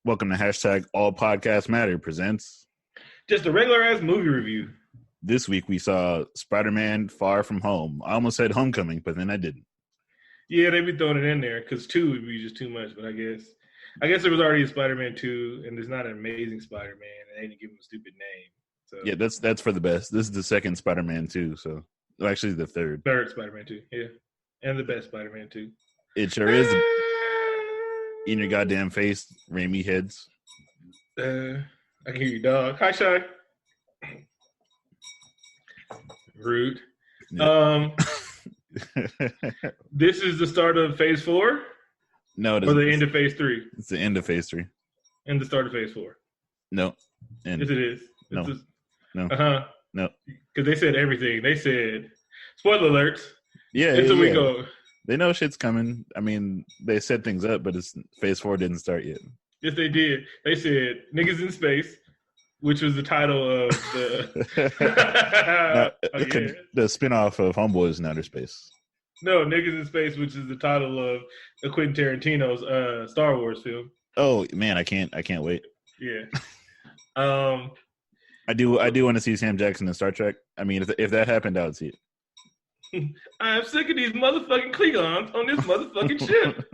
Welcome to hashtag All Podcasts Matter presents. Just a regular ass movie review. This week we saw Spider-Man Far From Home. I almost said Homecoming, but then I didn't. Yeah, they be throwing it in there because 2 would be just too much. But I guess there was already a Spider-Man 2, and there's not an amazing Spider-Man, and they didn't give him a stupid name. So Yeah, that's for the best. This is the second Spider-Man 2, so actually the third. Third Spider-Man 2, yeah, and the best Spider-Man 2. It sure is. In your goddamn face, Raimi heads. I can hear you, dog. Hi, Shy. Rude. Yeah. This is the start of Phase 4? No, it or isn't. the end of Phase 3? It's the end of Phase 3. And the start of Phase 4? No. Yes, it is. No. No. No. Because they said everything. They said, spoiler alerts. Yeah. It's a week yeah. old. They know shit's coming. I mean, they set things up, but Phase 4 didn't start yet. Yes, they did. They said "Niggas in Space," which was the title of the the spinoff of Homeboys in Outer Space. No, "Niggas in Space," which is the title of Quentin Tarantino's Star Wars film. Oh man, I can't wait. Yeah. I do want to see Sam Jackson in Star Trek. I mean, if that happened, I would see it. I'm sick of these motherfucking Klingons on this motherfucking ship.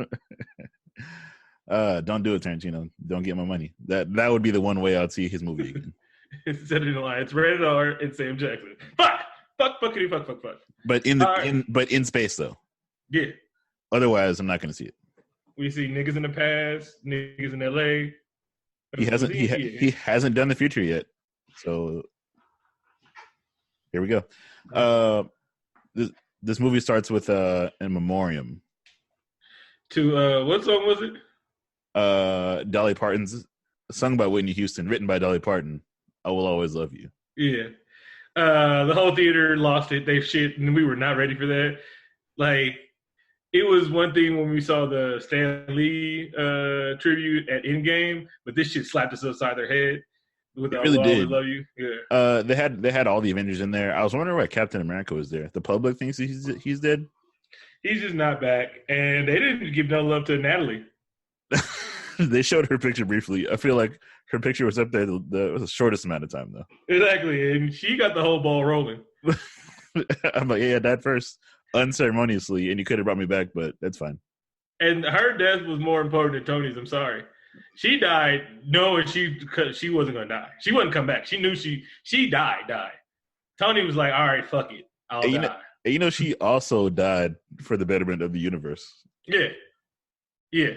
Don't do it, Tarantino. Don't get my money. That would be the one way I'd see his movie again. It's said it in the line. It's rated R and Sam Jackson. Fuck. But in space though. Yeah. Otherwise, I'm not going to see it. We see niggas in the past, niggas in LA. He hasn't done the future yet. So here we go. This movie starts with in memoriam to what song was it? Dolly Parton's, sung by Whitney Houston, written by Dolly Parton. I Will Always Love You. Yeah. The whole theater lost it. They shit, and we were not ready for that. Like, it was one thing when we saw the Stan Lee tribute at Endgame, but this shit slapped us upside their head. With it really did. Love You. Yeah. They had all the Avengers in there. I was wondering why Captain America was there. The public thinks he's dead. He's just not back, and they didn't give no love to Natalie. They showed her picture briefly. I feel like her picture was up there the shortest amount of time though. Exactly, and she got the whole ball rolling. I'm like, yeah, died first, unceremoniously, and you could have brought me back, but that's fine. And her death was more important than Tony's. I'm sorry. She died knowing she wasn't gonna die. She wouldn't come back. She knew she died. Tony was like, all right, fuck it, I'll die. She also died for the betterment of the universe. Yeah.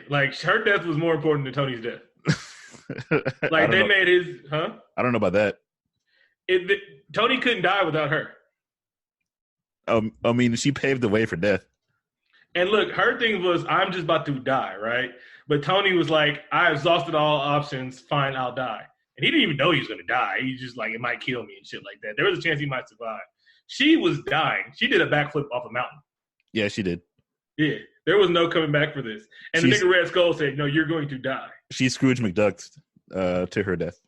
Like her death was more important than Tony's death. Like they made his, huh? I don't know about that. Tony couldn't die without her. I mean, she paved the way for death. And look, her thing was, I'm just about to die, right? But Tony was like, I exhausted all options. Fine, I'll die. And he didn't even know he was going to die. He just like, it might kill me and shit like that. There was a chance he might survive. She was dying. She did a backflip off a mountain. Yeah, she did. Yeah, there was no coming back for this. And the nigga Red Skull said, no, you're going to die. She Scrooge McDucked to her death.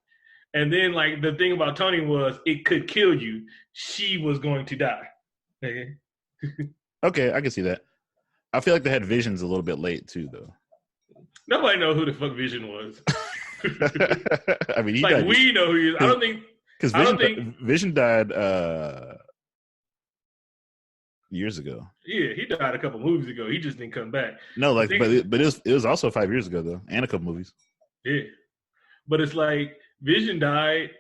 And then, like, the thing about Tony was, it could kill you. She was going to die. Okay, I can see that. I feel like they had Visions a little bit late, too, though. Nobody know who the fuck Vision was. I mean, he like, died. We know who he is. I don't think... Because Vision died years ago. Yeah, he died a couple movies ago. He just didn't come back. No, like, but it was also 5 years ago, though, and a couple movies. Yeah. But it's like, Vision died,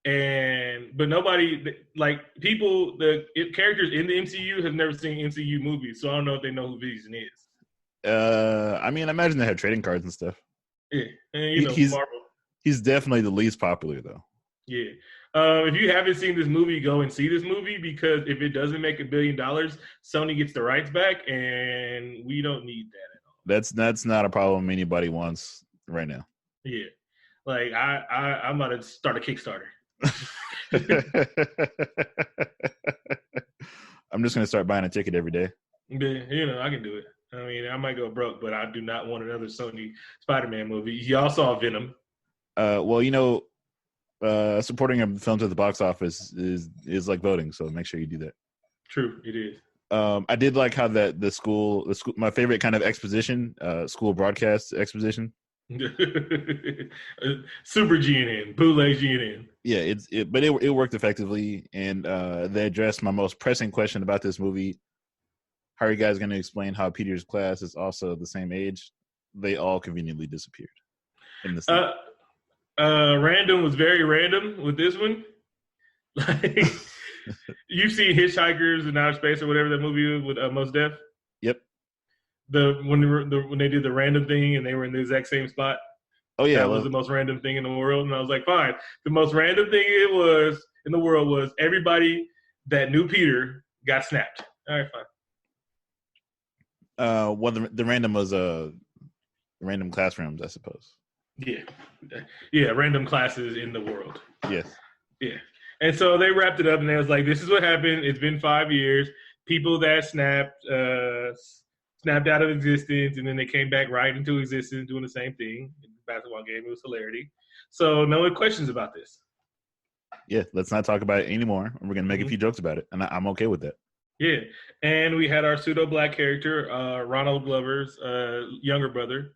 but nobody, like, people, characters in the MCU have never seen MCU movies, so I don't know if they know who Vision is. I mean, I imagine they have trading cards and stuff. Yeah, and Marvel. He's definitely the least popular, though. Yeah. If you haven't seen this movie, go and see this movie, because if it doesn't make $1 billion, Sony gets the rights back, and we don't need that at all. That's not a problem anybody wants right now. Yeah. Like, I'm about to start a Kickstarter. I'm just going to start buying a ticket every day. Yeah, I can do it. I mean, I might go broke, but I do not want another Sony Spider-Man movie. Y'all saw Venom. Well, supporting a films at the box office is like voting, so make sure you do that. True, it is. I did like how the school, my favorite kind of exposition, school broadcast exposition. Super GNN, bootleg GNN. Yeah, but it worked effectively, and they addressed my most pressing question about this movie. How are you guys going to explain how Peter's class is also the same age? They all conveniently disappeared in the scene. Random was very random with this one. Like, you've seen Hitchhikers in Outer Space or whatever that movie was with Mos Def. Yep. When they did the random thing and they were in the exact same spot. Oh yeah, that was the most random thing in the world, and I was like, fine. The most random thing it was in the world was everybody that knew Peter got snapped. All right, fine. Well, the random was random classrooms, I suppose. Yeah, random classes in the world. Yes. Yeah. And so they wrapped it up, and they was like, this is what happened. It's been 5 years. People that snapped out of existence, and then they came back right into existence doing the same thing in the basketball game. It was hilarity. So no one questions about this. Yeah, let's not talk about it anymore. We're going to make a few jokes about it, and I'm okay with that. Yeah. And we had our pseudo-black character, Ronald Glover's younger brother.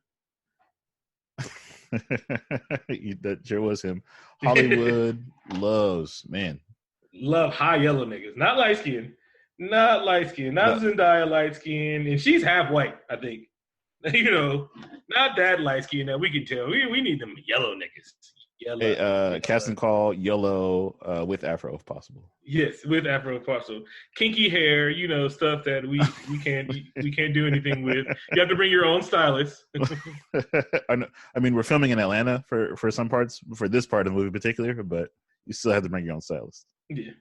That sure was him. Hollywood love high yellow niggas, not light skin, not Zendaya light skin, and she's half white, I think. Not that light skin that we can tell. We need them yellow niggas. Hey, cast and call yellow with afro if possible. Yes, with afro if possible. Kinky hair, stuff that we can't do anything with. You have to bring your own stylist. I mean, we're filming in Atlanta for some parts, for this part of the movie in particular, but you still have to bring your own stylist. Yeah.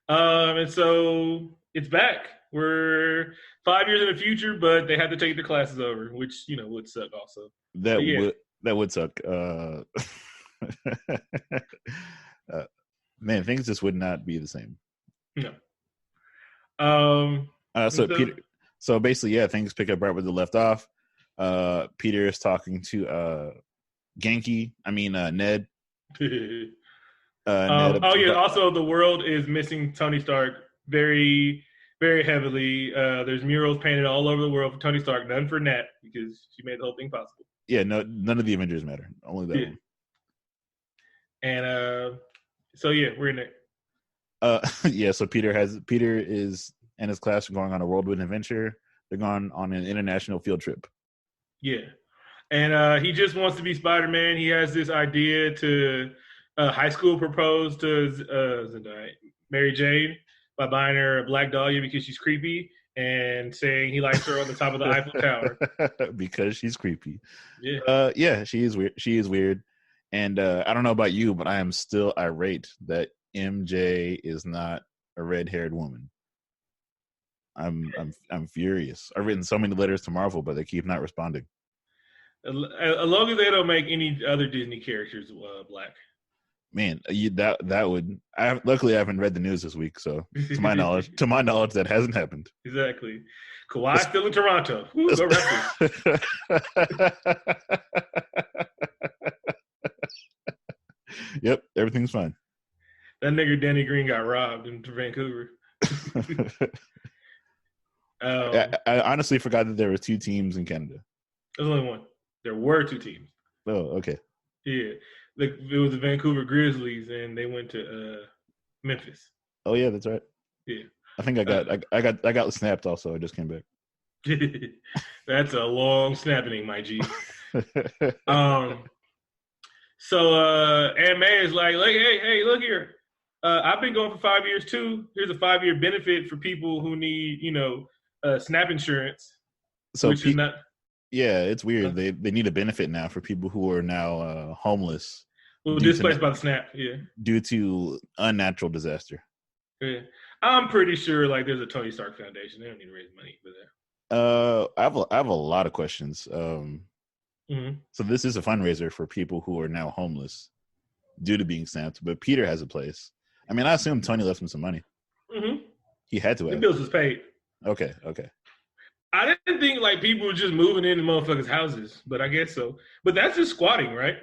And so it's back. We're 5 years in the future, but they had to take the classes over, which would suck also. That would suck. Man, things just would not be the same. No. So basically, yeah, things pick up right where they left off. Peter is talking to Ned. Also, the world is missing Tony Stark very, very heavily. There's murals painted all over the world for Tony Stark, none for Nat, because she made the whole thing possible. Yeah, no, none of the Avengers matter. Only that one. And we're in it. So Peter is and his class are going on a whirlwind adventure. They're going on an international field trip. Yeah. And he just wants to be Spider-Man. He has this idea to high school propose to Mary Jane by buying her a black dahlia because she's creepy and saying he likes her on the top of the Eiffel Tower. Because she's creepy. Yeah. She is weird. She is weird. And I don't know about you, but I am still irate that MJ is not a red-haired woman. I'm furious. I've written so many letters to Marvel, but they keep not responding. As long as they don't make any other Disney characters black. Man, that would. Luckily, I haven't read the news this week, so to my knowledge, that hasn't happened. Exactly. Kawhi still in Toronto. Woo, go Raptors. Yep, everything's fine. That nigga Danny Green got robbed in Vancouver. I honestly forgot that there were 2 teams in Canada. There's only one. There were 2 teams. Oh, okay. Yeah, it was the Vancouver Grizzlies, and they went to Memphis. Oh yeah, that's right. Yeah, I think I got snapped. Also, I just came back. That's a long snapping, my G. So Aunt May is like, hey, look here. I've been going for 5 years too. Here's a 5-year benefit for people who need, SNAP insurance. So is not. Yeah, it's weird. They need a benefit now for people who are now homeless. Well, displaced by the SNAP, yeah. Due to unnatural disaster. Yeah. I'm pretty sure there's a Tony Stark Foundation. They don't need to raise money for that. I have a lot of questions. So this is a fundraiser for people who are now homeless due to being snapped, but Peter has a place. I mean, I assume Tony left him some money. Mm-hmm. He had to have. The bills was paid. Okay. I didn't think people were just moving into motherfuckers' houses, but I guess so. But that's just squatting, right?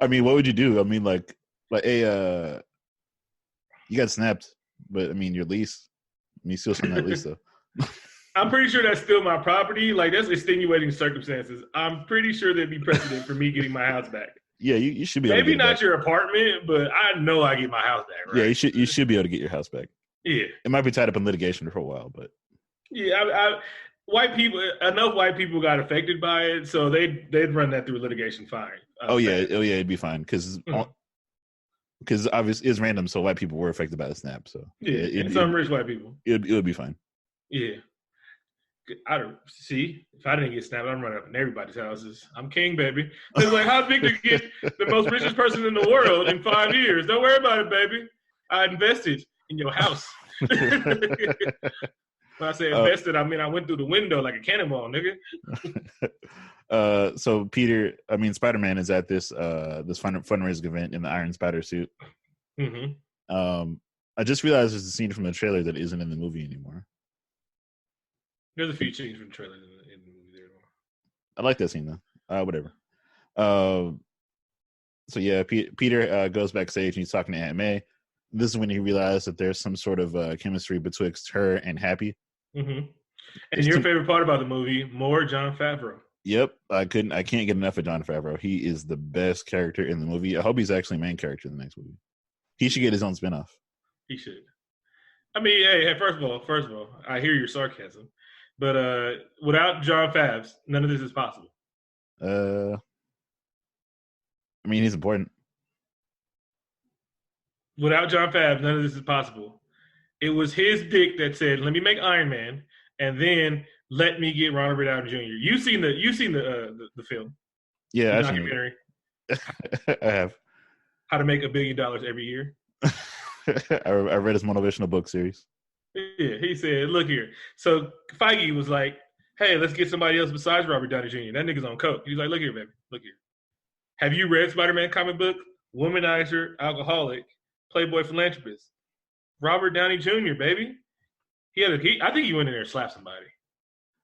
I mean, what would you do? I mean, hey, you got snapped, but I mean, your lease, you still sign that lease though. I'm pretty sure that's still my property. Like, that's extenuating circumstances. I'm pretty sure there'd be precedent for me getting my house back. Yeah, you should be able to Maybe get it not back. your apartment, but I know I get my house back, right? Yeah, you should be able to get your house back. Yeah. It might be tied up in litigation for a while, but Yeah, white people, enough white people got affected by it, so they'd run that through litigation fine. yeah, it'd be fine because obviously it's random, so white people were affected by the snap. So yeah, and some rich white people. It would be fine. Yeah. I don't see if I didn't get snapped, I'm running up in everybody's houses. I'm king, baby. It's like, how's Victor get the most richest person in the world in 5 years? Don't worry about it, baby. I invested in your house. When I say invested, I mean I went through the window like a cannonball, nigga. So Spider-Man is at this fundraising event in the Iron Spider suit. Mm-hmm. I just realized there's a scene from the trailer that isn't in the movie anymore. There's a few changes from the trailer in the movie there. I like that scene though. Whatever. So yeah, Peter goes backstage and he's talking to Aunt May. This is when he realized that there's some sort of chemistry betwixt her and Happy. Mm-hmm. And your favorite part about the movie, more Jon Favreau. Yep, I can't get enough of Jon Favreau. He is the best character in the movie. I hope he's actually main character in the next movie. He should get his own spinoff. He should. I mean, hey, first of all, I hear your sarcasm, but without Jon Favs, none of this is possible. I mean, he's important. Without Jon Favs, none of this is possible. It was his dick that said, "Let me make Iron Man," and then let me get Robert Downey Jr. You've seen the film, yeah, the documentary. I have. How to Make $1 billion every year. I read his motivational book series. Yeah, he said, "Look here." So Feige was like, "Hey, let's get somebody else besides Robert Downey Jr. That nigga's on coke." He's like, "Look here, baby. Look here. Have you read Spider-Man comic book? Womanizer, alcoholic, playboy philanthropist. Robert Downey Jr., baby. I think he went in there and slapped somebody.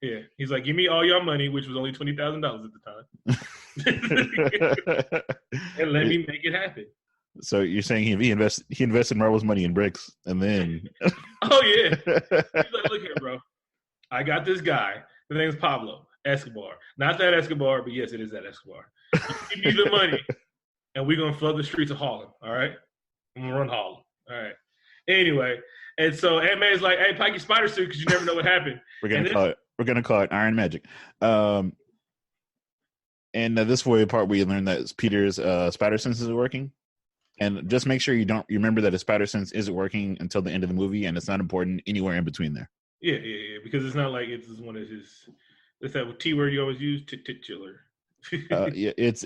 Yeah. He's like, give me all your money, which was only $20,000 at the time. And let me make it happen." So you're saying he invested Marvel's money in bricks and then oh yeah. He's like, "Look here, bro. I got this guy. His name's Pablo Escobar. Not that Escobar, but yes, it is that Escobar. You give me the money, and we're gonna flood the streets of Harlem. All right, I'm gonna run Harlem. All right." Anyway, and so Aunt May's like, "Hey, pack your spider suit because you never know what happened." We're gonna call it Iron Magic. And this is the part where you learn that Peter's spider sense is working. And just make sure you remember that his spider sense isn't working until the end of the movie, and it's not important anywhere in between there. Yeah, because it's not like it's one of his. It's that T word you always use, titular. Yeah, he's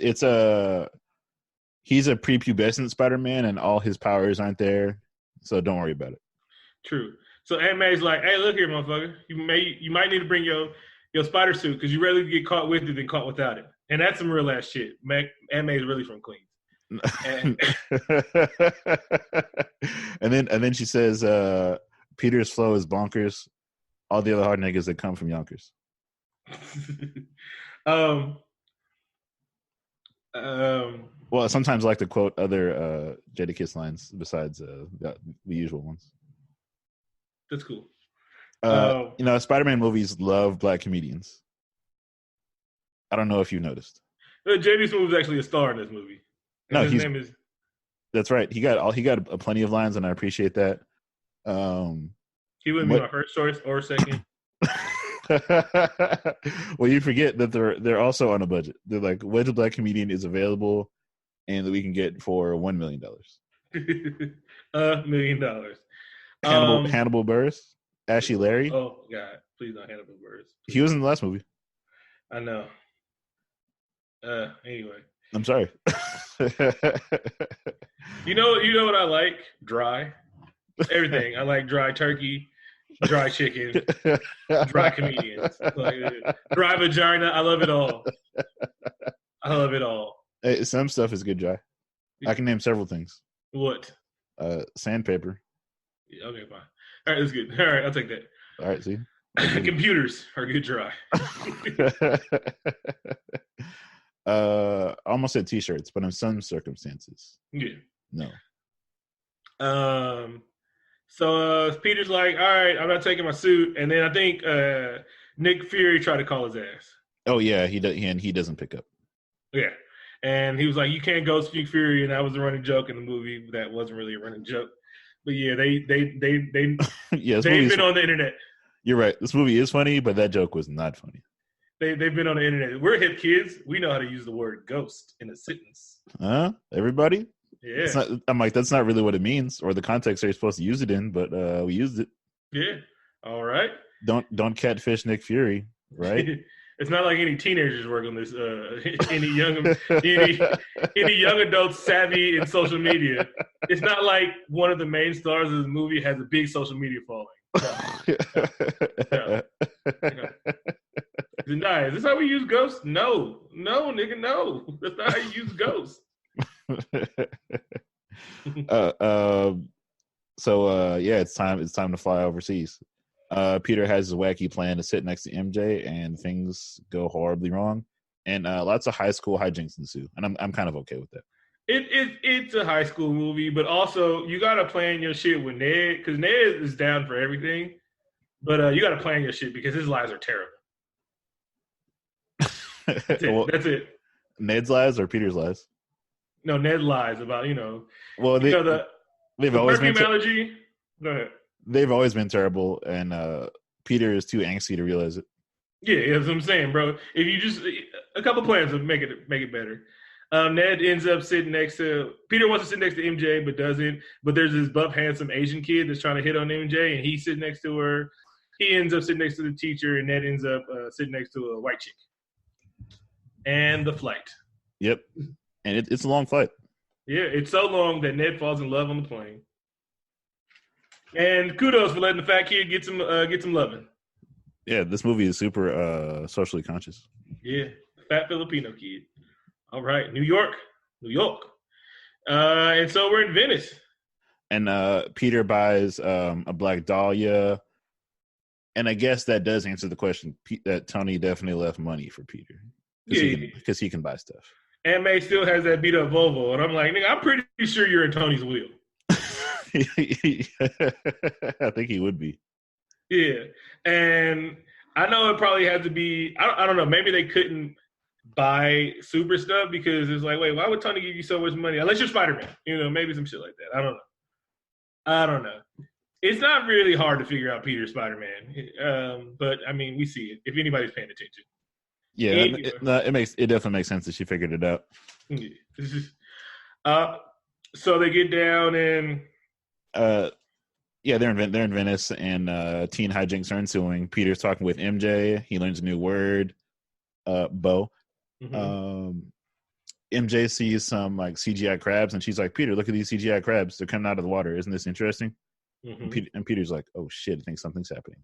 a prepubescent Spider-Man, and all his powers aren't there, so don't worry about it. True. So Aunt May's like, "Hey, look here, motherfucker. You might need to bring your spider suit because you rather get caught with it than caught without it." And that's some real ass shit. Aunt May's really from Queens. and then she says, "Peter's flow is bonkers. All the other hard niggas that come from Yonkers." Well, sometimes I like to quote other Jadakiss lines besides the usual ones. That's cool. Spider-Man movies love black comedians. I don't know if you noticed. J.D. Smooth is actually a star in this movie. No, his name is. That's right. He got plenty of lines, and I appreciate that. He wouldn't be my first choice or second. Well, you forget that they're also on a budget. They're like, which black comedian is available, and that we can get for $1 million. $1 million. Hannibal Buress, Ashley Larry. Oh God, please not Hannibal Buress. Please. He was in the last movie. I know. Anyway, I'm sorry. You know what I like? Dry. Everything. I like dry turkey, dry chicken, dry comedians, dry vagina. I love it all. Hey, some stuff is good dry. I can name several things. What? Sandpaper. Yeah, okay, fine. All right, that's good. All right, I'll take that. All right, see? Computers are good dry. I almost said t-shirts, but in some circumstances. Yeah. No. So Peter's like, all right, I'm not taking my suit. And then I think Nick Fury tried to call his ass. Oh yeah, he doesn't pick up. Yeah. And he was like, you can't ghost Nick Fury. And that was a running joke in the movie. That wasn't really a running joke. But yeah, they've Yeah, been on the internet. You're right. This movie is funny, but that joke was not funny. They've been on the internet. We're hip kids. We know how to use the word ghost in a sentence. Everybody? Yeah. I'm like, that's not really what it means or the context you're supposed to use it in, but we used it. Yeah. All right. Don't catfish Nick Fury, right? It's not like any teenagers work on this. Any young adults savvy in social media. It's not like one of the main stars of the movie has a big social media following. No. Zendaya, is this how we use ghosts? No, nigga, no. That's not how you use ghosts. Yeah, it's time to fly overseas. Peter has his wacky plan to sit next to MJ, and things go horribly wrong, and lots of high school hijinks ensue, and I'm kind of okay with that. It's a high school movie, but also you gotta plan your shit with Ned because Ned is down for everything, but you gotta plan your shit because his lies are terrible. That's it. Ned's lies or Peter's lies? No, Ned lies about Well, they've always been allergy. Go ahead. They've always been terrible, and Peter is too angsty to realize it. Yeah, that's what I'm saying, bro. If you just a couple plans would make it better. Ned ends up sitting next to Peter wants to sit next to MJ, but doesn't. But there's this buff, handsome Asian kid that's trying to hit on MJ, and he's sitting next to her. He ends up sitting next to the teacher, and Ned ends up sitting next to a white chick. And the flight. Yep, and it's a long flight. Yeah, it's so long that Ned falls in love on the plane. And kudos for letting the fat kid get some loving. Yeah, this movie is super socially conscious. Yeah, fat Filipino kid. All right, New York. And so we're in Venice. And Peter buys a black dahlia. And I guess that does answer the question that Tony definitely left money for Peter. Because he can buy stuff. And May still has that beat up Volvo. And I'm like, nigga, I'm pretty sure you're in Tony's wheel. I think he would be. Yeah. And I know it probably had to be, I don't know, maybe they couldn't buy super stuff because it's like, wait, why would Tony give you so much money? Unless you're Spiderman. Maybe some shit like that. I don't know. It's not really hard to figure out Peter Spider-Man. But I mean, we see it if anybody's paying attention. Yeah, it definitely makes sense that she figured it out. So they get down and they're in Venice, and teen hijinks are ensuing. Peter's talking with MJ. He learns a new word, bow. Mm-hmm. MJ sees some like CGI crabs, and she's like, "Peter, look at these CGI crabs. They're coming out of the water. Isn't this interesting?" Mm-hmm. And Peter's like, "Oh shit, I think something's happening."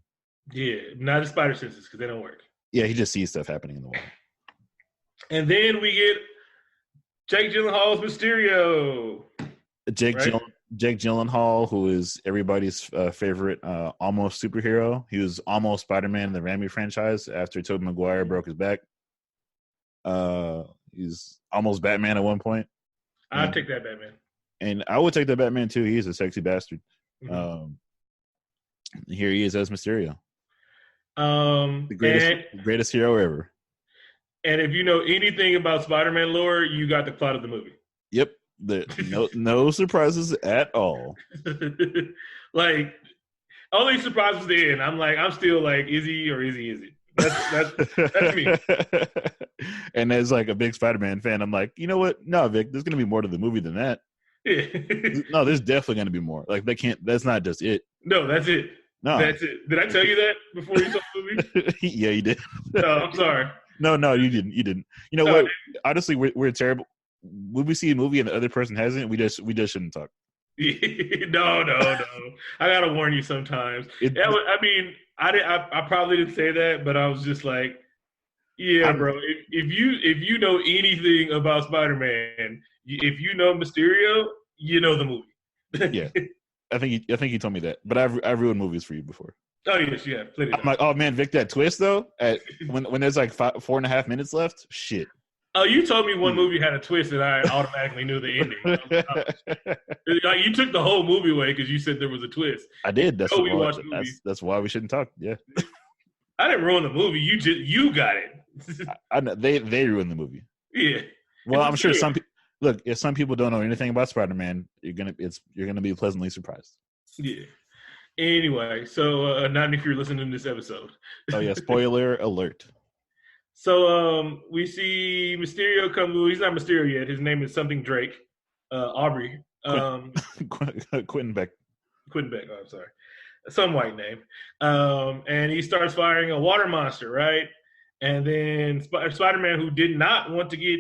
Yeah, not the spider senses because they don't work. Yeah, he just sees stuff happening in the water. And then we get Jake Gyllenhaal's Mysterio. Jake Gyllenhaal, who is everybody's favorite almost superhero. He was almost Spider-Man in the Raimi franchise after Tobey Maguire broke his back. He's almost Batman at one point. I'd take that Batman. And I would take that Batman too. He's a sexy bastard. Mm-hmm. Here he is as Mysterio. The greatest hero ever. And if you know anything about Spider-Man lore, you got the plot of the movie. Yep. No surprises at all. Like, only surprise was the end. I'm still like, is he or is he? That's me. And as like a big Spider-Man fan, I'm like, you know what? No, Vic, there's gonna be more to the movie than that. Yeah. No, there's definitely gonna be more. Like that's not just it. No, that's it. No. That's it. Did I tell you that before you saw the movie? Yeah, you did. No, I'm sorry. No, you didn't. You know what? Honestly, we're terrible. When we see a movie and the other person hasn't, we just shouldn't talk. No. I gotta warn you sometimes. I probably didn't say that, but I was just like, yeah, bro. If you know anything about Spider-Man, if you know Mysterio, you know the movie. Yeah, I think you told me that, but I've ruined movies for you before. Oh yes, yeah. I'm like, oh man, Vic, that twist though, when there's like 4.5 minutes left, shit. Oh, you told me one movie had a twist, and I automatically knew the ending. Like, you took the whole movie away because you said there was a twist. I did. Oh, we watched the movie. That's why we shouldn't talk. Yeah. I didn't ruin the movie. You got it. I know they ruined the movie. Yeah. Well, I'm sure some people look. If some people don't know anything about Spider-Man, you're gonna be pleasantly surprised. Yeah. Anyway, so not if you're listening to this episode. Oh yeah, spoiler alert. So we see Mysterio come. He's not Mysterio yet. His name is something Drake. Aubrey. Quentin Beck. Quentin Beck. Oh, I'm sorry. Some white name. And he starts firing a water monster, right? And then Spider-Man, who did not want to get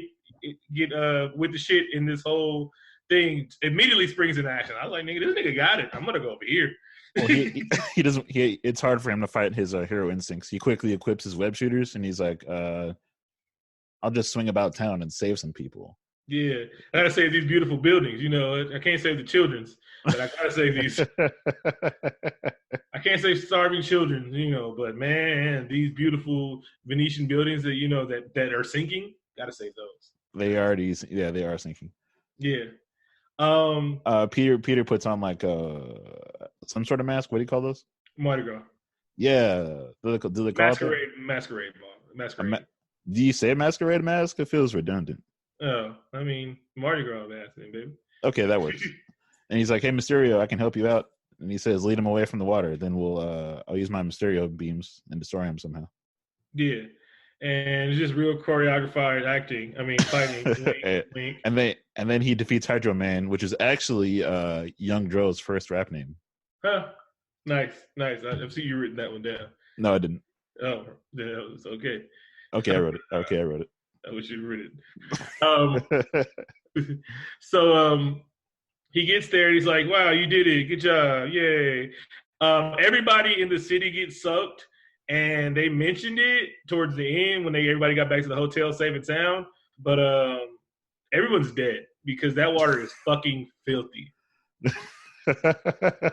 with the shit in this whole thing, immediately springs into action. I was like, nigga, this nigga got it. I'm gonna go over here. Well, he doesn't. It's hard for him to fight his hero instincts. He quickly equips his web shooters, and he's like, "I'll just swing about town and save some people." Yeah, I gotta save these beautiful buildings. You know, I can't save the children's, but I gotta save these. I can't save starving children, you know, but man, these beautiful Venetian buildings that that are sinking, gotta save those. They are sinking. Yeah. Peter puts on like some sort of mask. What do you call those? Mardi Gras. Yeah. Do they call masquerade ball? Masquerade. Do you say masquerade mask? It feels redundant. Oh, I mean Mardi Gras mask, baby. Okay, that works. And he's like, "Hey, Mysterio, I can help you out." And he says, "Lead him away from the water. Then I'll use my Mysterio beams and destroy him somehow." Yeah. And it's just real choreographed acting. I mean, fighting. wink. And then he defeats Hydro Man, which is actually Young Dro's first rap name. Huh. Nice. I've seen you written that one down. No, I didn't. Oh, then it's okay. Okay, I wrote it. I wish you'd written it. So he gets there and he's like, "Wow, you did it! Good job! Yay!" Everybody in the city gets soaked. And they mentioned it towards the end when everybody got back to the hotel safe and sound. But everyone's dead because that water is fucking filthy.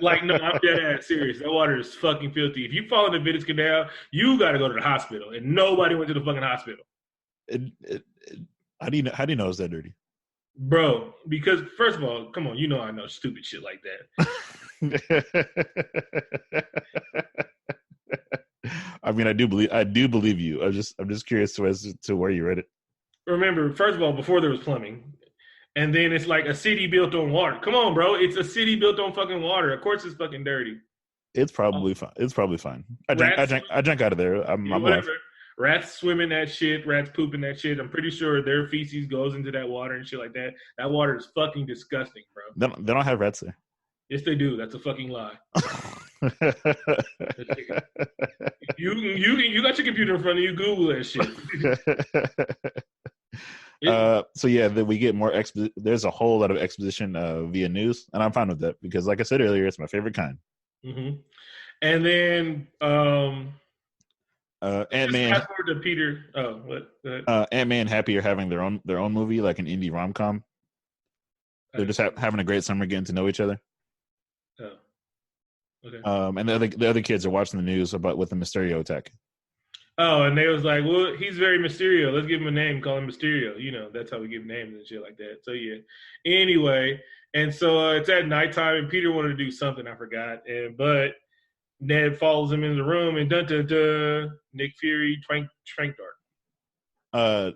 Like, no, I'm dead ass serious. That water is fucking filthy. If you fall in the Venice Canal, you got to go to the hospital. And nobody went to the fucking hospital. How do you know it's that dirty? Bro, because first of all, come on, you know I know stupid shit like that. I mean, I do believe you. I'm just curious as to where you read it. Remember, first of all, before there was plumbing, and then it's like a city built on water. Come on, bro, it's a city built on fucking water. Of course, it's fucking dirty. It's probably fine. It's probably fine. I drank out of there. I'm whatever. Rats swim in that shit. Rats poop in that shit. I'm pretty sure their feces goes into that water and shit like that. That water is fucking disgusting, bro. They don't have rats there. Yes, they do. That's a fucking lie. You got your computer in front of you. Google that shit. So yeah, we get more there's a whole lot of exposition via news, and I'm fine with that because, like I said earlier, it's my favorite kind. Mm-hmm. And then Ant-Man. Fast forward to Peter. Oh, what? Ant-Man and Happy are having their own movie, like an indie rom-com. They're just having a great summer, getting to know each other. Oh. Okay. And the other kids are watching the news with the Mysterio attack. Oh, and they was like, "Well, he's very Mysterio. Let's give him a name. Call him Mysterio. You know, that's how we give names and shit like that." So yeah. Anyway, and so it's at nighttime, and Peter wanted to do something I forgot, but Ned follows him in the room, and Nick Fury trank dart.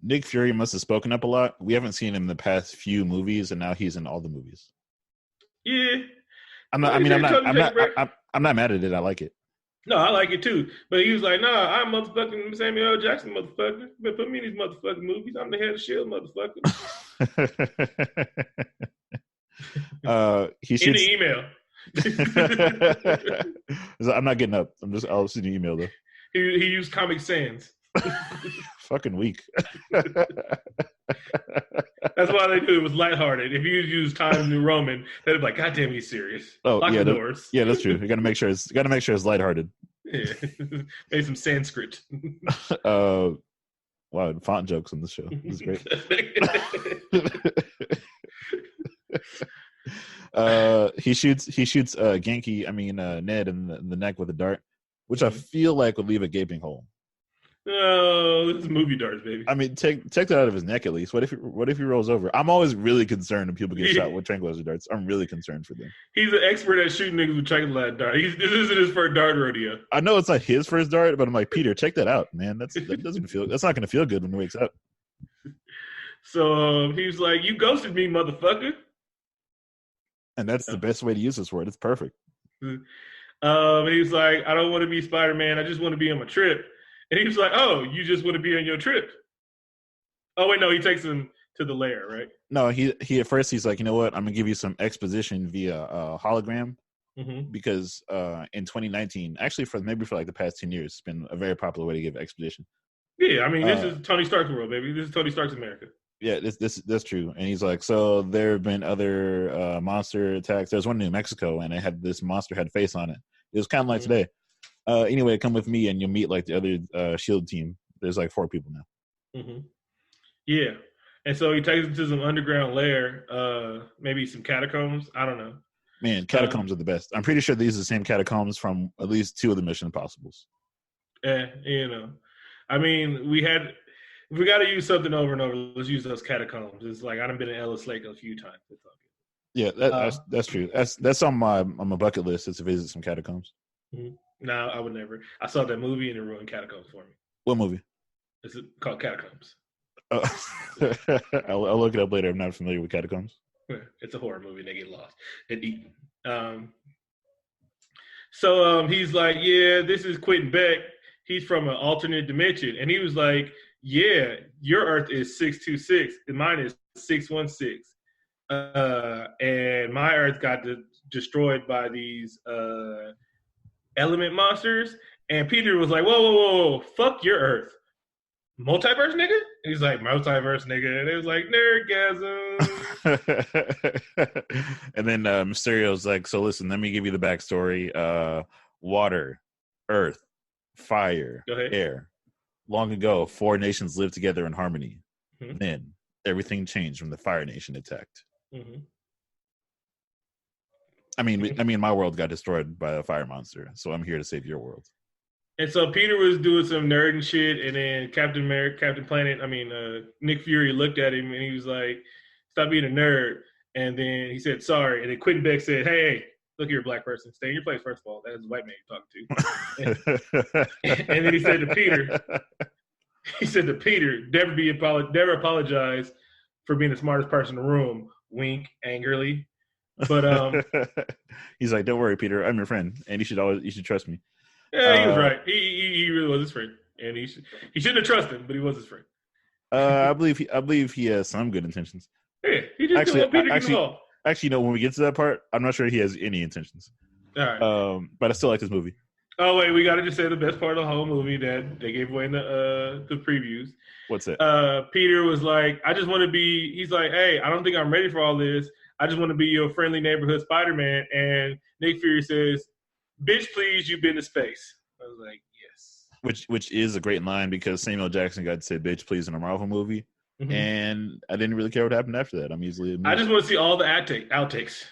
Nick Fury must have spoken up a lot. We haven't seen him in the past few movies, and now he's in all the movies. Yeah. I'm not mad at it. I like it. No, I like it too. But he was like, "Nah, I'm motherfucking Samuel L. Jackson, motherfucker. You better put me in these motherfucking movies. I'm the head of S.H.I.E.L.D., motherfucker." He shoots in the email. I'm not getting up. I'll see the email though. He used Comic Sans. Fucking weak. That's why they do it was lighthearted. If you use Times New Roman, they'd be like, "God damn, he's serious." Oh, lock the doors. Yeah, that's true. You got to make sure it's lighthearted. Yeah, maybe some Sanskrit. Wow, font jokes on the show. This is great. He shoots Genki, Ned in the neck with a dart, which I feel like would leave a gaping hole. Oh, this is movie darts, baby. I mean, take that out of his neck at least. What if he rolls over? I'm always really concerned when people get shot with tranquilizer darts. I'm really concerned for them. He's an expert at shooting niggas with tranquilizer darts. This isn't his first dart rodeo. I know it's not his first dart, but I'm like, Peter, check that out, man. That's not going to feel good when he wakes up. So he's like, "You ghosted me, motherfucker." And that's the best way to use this word. It's perfect. He's like, "I don't want to be Spider-Man. I just want to be on my trip." And he's like, "Oh, you just want to be on your trip?" Oh wait, no, he takes him to the lair, right? No, he at first he's like, you know what? I'm gonna give you some exposition via hologram because in 2019, actually for like the past 10 years, it's been a very popular way to give exposition. Yeah, I mean, this is Tony Stark's world, baby. This is Tony Stark's America. Yeah, that's true. And he's like, so there have been other monster attacks. There was one in New Mexico, and it had this monster had a face on it. It was kind of like today. Anyway, come with me, and you'll meet like the other Shield team. There's like 4 people now. Yeah, and so he takes him to some underground lair, maybe some catacombs. I don't know. Man, catacombs are the best. I'm pretty sure these are the same catacombs from at least 2 of the Mission Impossibles. You know, I mean, if we got to use something over and over, let's use those catacombs. It's like I've been in Ellis Lake a few times. Yeah, that's true. That's on my bucket list is to visit some catacombs. No, I would never. I saw that movie and it ruined catacombs for me. What movie? It's called Catacombs. I'll look it up later. I'm not familiar with catacombs. It's a horror movie. They get lost and eaten. So he's like, yeah, this is Quentin Beck. He's from an alternate dimension. And he was like, yeah, your Earth is 626 and mine is 616. And my Earth got destroyed by these element monsters. And Peter was like, whoa, fuck your Earth. Multiverse, nigga? And he's like, multiverse, nigga. And it was like, nerdgasm. And then Mysterio's like, so listen, let me give you the backstory. Water, earth, fire, air. Long ago, 4 nations lived together in harmony. Then everything changed when the Fire Nation attacked. I mean, my world got destroyed by a fire monster, so I'm here to save your world. And so Peter was doing some nerd and shit, and then Nick Fury looked at him and he was like, "Stop being a nerd." And then he said, "Sorry." And then Quentin Beck said, "Hey, look, you're a black person. Stay in your place, first of all. That is a white man you're talking to." And then he said to Peter, never apologize for being the smartest person in the room. Wink, angrily. But he's like, "Don't worry, Peter. I'm your friend, and you should trust me." Yeah, he was right. He really was his friend, and he shouldn't have trusted him, but he was his friend. I believe he has some good intentions. Yeah, he just didn't want Peter to get involved. Actually, when we get to that part, I'm not sure he has any intentions. All right. But I still like this movie. Oh wait, we got to just say the best part of the whole movie that they gave away in the previews. What's that? Peter was like, "I just want to be." He's like, "Hey, I don't think I'm ready for all this. I just want to be your friendly neighborhood Spider-Man." And Nick Fury says, "Bitch, please, you've been to space." I was like, yes. Which is a great line because Samuel Jackson got to say "bitch, please" in a Marvel movie, and I didn't really care what happened after that. I'm easily amused. I just want to see all the outtakes.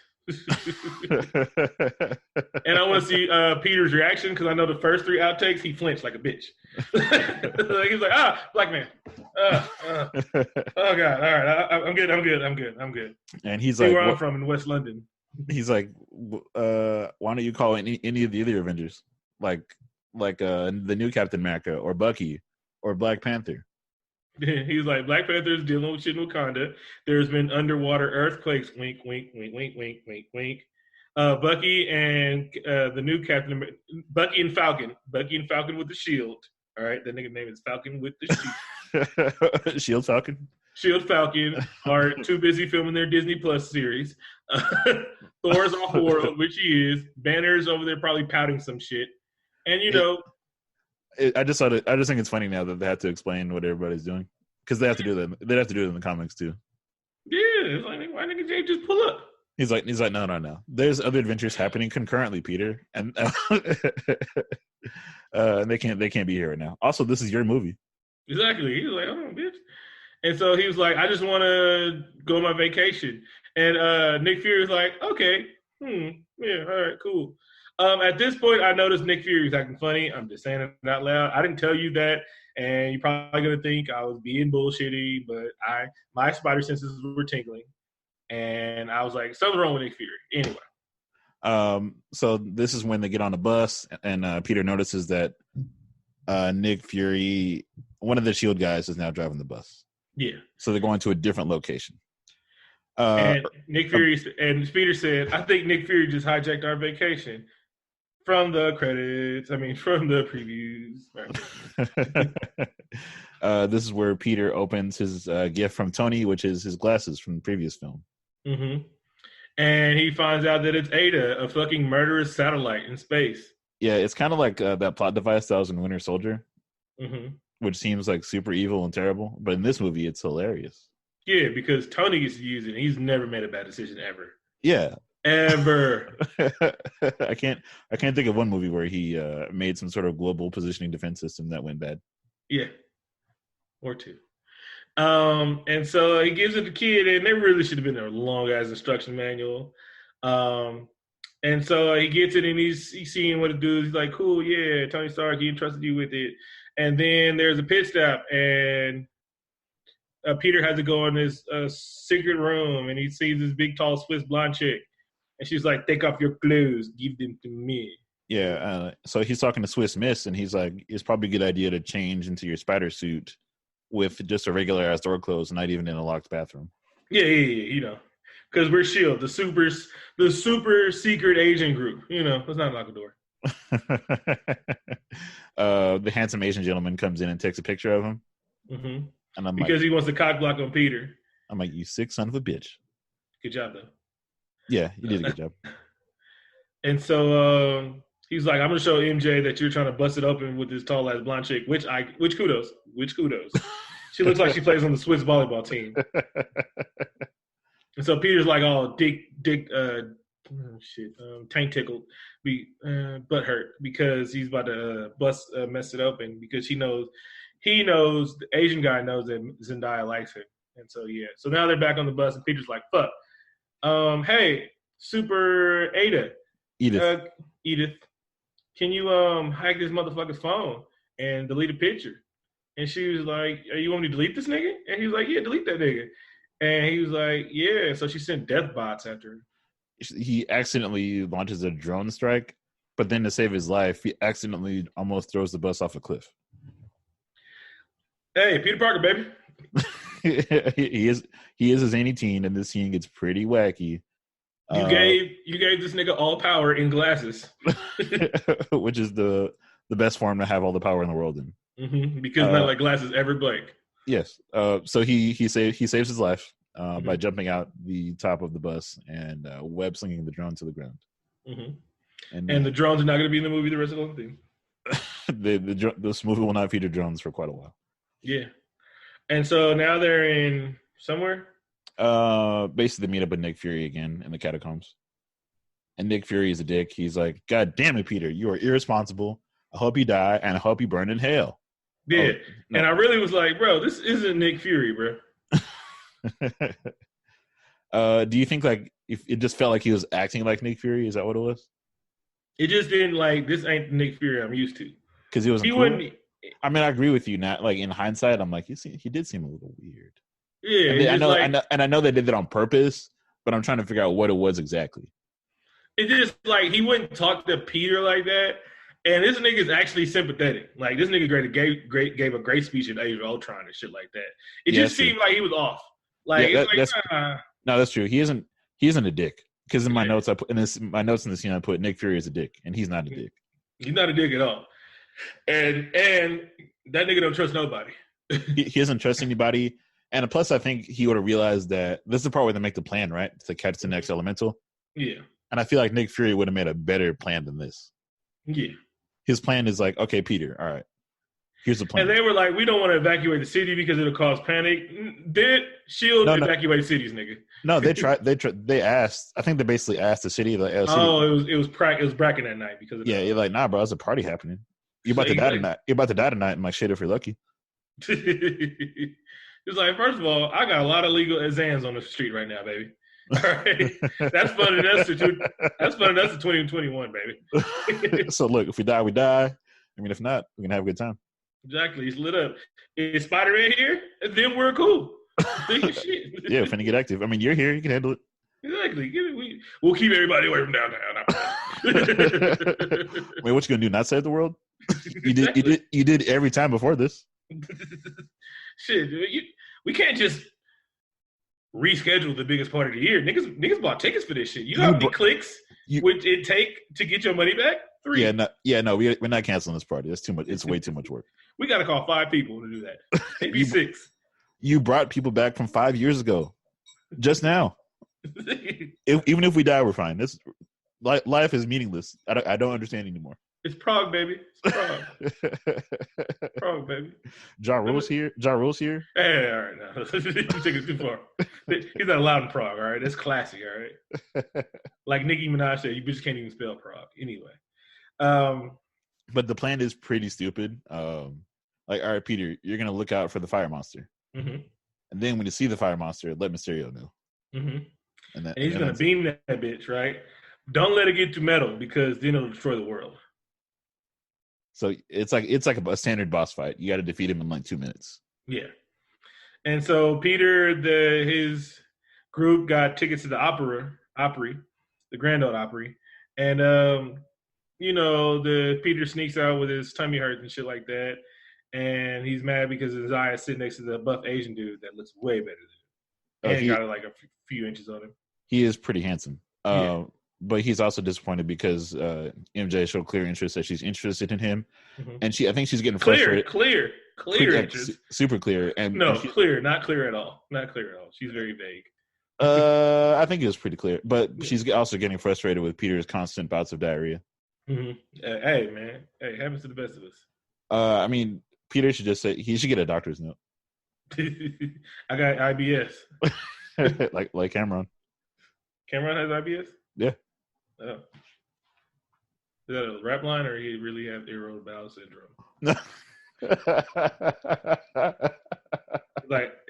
And I want to see Peter's reaction because I know the first 3 outtakes he flinched like a bitch. Like, he's like, black man. Oh god, all right, I'm good. And he's see like, where I'm from in West London. He's like, why don't you call any of the other Avengers, like the new Captain America or Bucky or Black Panther? He's like, Black Panther's dealing with shit in Wakanda. There's been underwater earthquakes. Wink, wink, wink, wink, wink, wink, wink. Bucky and the new Captain, Bucky and Falcon with the shield. All right, that nigga name is Falcon with the shield. Shield Falcon. Shield Falcon are too busy filming their Disney Plus series. Thor's off world, which he is. Banner's over there probably pouting some shit, and I just think it's funny now that they have to explain what everybody's doing because they have to do that. They have to do it in the comics too. Yeah, it's like, why didn't Jay just pull up? He's like, no. There's other adventures happening concurrently, Peter, and they can't be here right now. Also, this is your movie. Exactly. He was like, oh, bitch. And so he was like, I just want to go on my vacation. And Nick Fury was like, okay, yeah, all right, cool. At this point, I noticed Nick Fury was acting funny. I'm just saying it out loud. I didn't tell you that And you're probably gonna think I was being bullshitty, but my spider senses were tingling, and I was like, something's wrong with Nick Fury. Anyway. So this is when they get on the bus, and Peter notices that Nick Fury, one of the Shield guys, is now driving the bus. Yeah. So they're going to a different location. And Nick Fury and Peter said, "I think Nick Fury just hijacked our vacation." From the credits, from the previews. This is where Peter opens his gift from Tony, which is his glasses from the previous film. Mm-hmm. And he finds out that it's Ada, a fucking murderous satellite in space. Yeah, it's kind of like that plot device that was in Winter Soldier, which seems like super evil and terrible. But in this movie, it's hilarious. Yeah, because Tony gets to use it. He's never made a bad decision ever. Yeah. Ever. I can't think of one movie where he made some sort of global positioning defense system that went bad. Yeah. Or two. And so he gives it to the kid, and there really should have been a long ass instruction manual. And so he gets it, and he's seeing what it does. He's like, cool, yeah, Tony Stark, he entrusted you with it. And then there's a pit stop, and Peter has to go in this secret room, and he sees this big, tall Swiss blonde chick. And she's like, take off your clothes, give them to me. Yeah, so he's talking to Swiss Miss, and he's like, it's probably a good idea to change into your spider suit with just a regular ass door closed, not even in a locked bathroom. Yeah, because we're S.H.I.E.L.D., the super secret agent group. Let's not lock the door. The handsome Asian gentleman comes in and takes a picture of him. Mm-hmm. And I'm because he wants to cock block on Peter. I'm like, you sick son of a bitch. Good job, though. Yeah, you did a good job. And so he's like, I'm going to show MJ that you're trying to bust it open with this tall ass blonde chick, which kudos. She looks like she plays on the Swiss volleyball team. And so Peter's like, oh, tank tickled, butt hurt because he's about to mess it open because he knows the Asian guy knows that Zendaya likes him. And so, yeah. So now they're back on the bus, and Peter's like, fuck. Hey, Super Ada. Edith, can you hack this motherfucker's phone and delete a picture? And she was like, you want me to delete this nigga? And he was like, yeah, delete that nigga. And he was like, yeah. So she sent death bots after him. He accidentally launches a drone strike, but then to save his life, he accidentally almost throws the bus off a cliff. Hey, Peter Parker, baby. He is a zany teen, and this scene gets pretty wacky. You gave this nigga all power in glasses, which is the best form to have all the power in the world in. Mm-hmm, because not like glasses ever blank. Yes. So he saves his life by jumping out the top of the bus and web slinging the drone to the ground. Mm-hmm. And the drones are not going to be in the movie the rest of the thing. This movie will not feature drones for quite a while. Yeah. And so now they're in somewhere? Basically meet up with Nick Fury again in the catacombs. And Nick Fury is a dick. He's like, God damn it, Peter, you are irresponsible. I hope you die, and I hope you burn in hell. Yeah. Oh, no. And I really was like, bro, this isn't Nick Fury, bro. Do you think like if it just felt like he was acting like Nick Fury? Is that what it was? It just didn't like, this ain't the Nick Fury I'm used to. Because he wasn't cool? I mean, I agree with you. Not like in hindsight, I'm like, he did seem a little weird. Yeah, I know they did that on purpose, but I'm trying to figure out what it was exactly. It's just like he wouldn't talk to Peter like that, and this nigga's actually sympathetic. Like this nigga gave a great speech in Age of Ultron and shit like that. It just seemed like he was off. Like no, that's true. He isn't a dick. Because in my notes in the scene I put Nick Fury is a dick, and he's not a dick. He's not a dick at all. And that nigga don't trust nobody. he doesn't trust anybody. And plus, I think he would have realized that this is the part where they make the plan, right? To catch the next elemental. Yeah. And I feel like Nick Fury would have made a better plan than this. Yeah. His plan is like, okay, Peter, all right. Here's the plan. And they were like, we don't want to evacuate the city because it'll cause panic. Did S.H.I.E.L.D. evacuate cities, nigga? No, they asked. I think they basically asked the city. Like, it was bracken that night because of that. You're like, nah, bro, there's a party happening. You're about to die tonight. You're about to die tonight. I'm like, shit, if you're lucky. It's like, first of all, I got a lot of legal exams on the street right now, baby. All right, that's fun enough to 2021, baby. So look, if we die, we die. I mean, if not, we can have a good time. Exactly. He's lit up. Is Spider-Man here? Then we're cool. Shit. Yeah, finna get active. I mean, you're here. You can handle it. Exactly. We'll keep everybody away from downtown. Wait, what you gonna do? Not save the world? Exactly. You did every time before this. Shit, we can't just reschedule the biggest part of the year. Niggas bought tickets for this shit. You know how many clicks would it take to get your money back? 3. No, we're not canceling this party. That's too much. It's way too much work. We got to call 5 people to do that. Maybe 6. You brought people back from 5 years ago, just now. Even if we die, we're fine. This life is meaningless. I don't understand anymore. It's Prague, baby. It's Prague. Prague, baby. Ja Rule's here. Hey, all right, now you take it too far. He's not allowed in Prague. All right, that's classy. All right, like Nicki Minaj said, you bitches can't even spell Prague anyway. But the plan is pretty stupid. Like, all right, Peter, you're gonna look out for the fire monster, and then when you see the fire monster, let Mysterio know. And he's gonna beam that bitch, right? Don't let it get too metal because then it'll destroy the world. So it's like a standard boss fight. You got to defeat him in like 2 minutes. Yeah. And so Peter, his group got tickets to the Opry, the Grand Ole Opry, and the Peter sneaks out with his tummy hurts and shit like that, and he's mad because his eye is sitting next to the buff Asian dude that looks way better than him. And he got like a few inches on him. He is pretty handsome. But he's also disappointed because MJ showed clear interest that she's interested in him, and I think she's getting frustrated. Clear super clear. And clear, not clear at all. Not clear at all. She's very vague. I think it was pretty clear, but she's also getting frustrated with Peter's constant bouts of diarrhea. Hey, man. Hey, happens to the best of us. I mean, Peter should just say he should get a doctor's note. I got IBS. like Cameron. Cameron has IBS? Yeah. Oh. Is that a rap line, or he really have irritable bowel syndrome?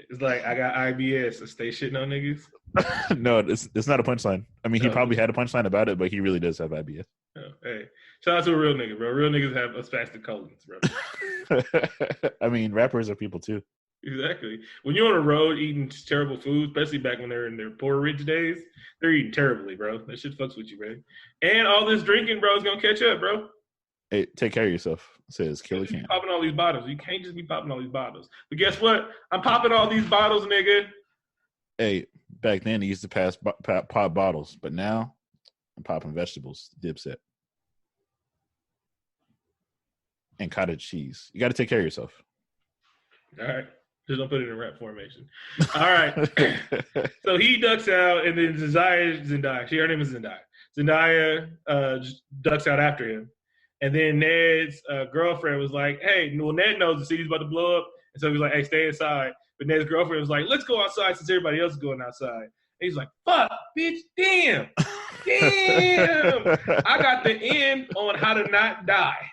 It's like I got IBS. So stay shitting on niggas. No, it's not a punchline. I mean, he probably had a punchline about it, but he really does have IBS. Oh, hey, shout out to a real nigga, bro. Real niggas have spastic colons, bro. I mean, rappers are people too. Exactly. When you're on a road eating terrible food, especially back when they're in their poor rich days, they're eating terribly, bro. That shit fucks with you, bro. And all this drinking, bro, is gonna catch up, bro. Hey, take care of yourself, says Killer Cam. Popping all these bottles. You can't just be popping all these bottles. But guess what? I'm popping all these bottles, nigga. Hey, back then they used to pass pop bottles, but now I'm popping vegetables, Dipset. And cottage cheese. You got to take care of yourself. All right. Just don't put it in rap formation. All right. So he ducks out, and then Zendaya. Her name is Zendaya. Zendaya ducks out after him. And then Ned's girlfriend was like, hey, well, Ned knows the city's about to blow up. And so he was like, hey, stay inside. But Ned's girlfriend was like, let's go outside since everybody else is going outside. And he's like, fuck, bitch, damn. I got the end on how to not die.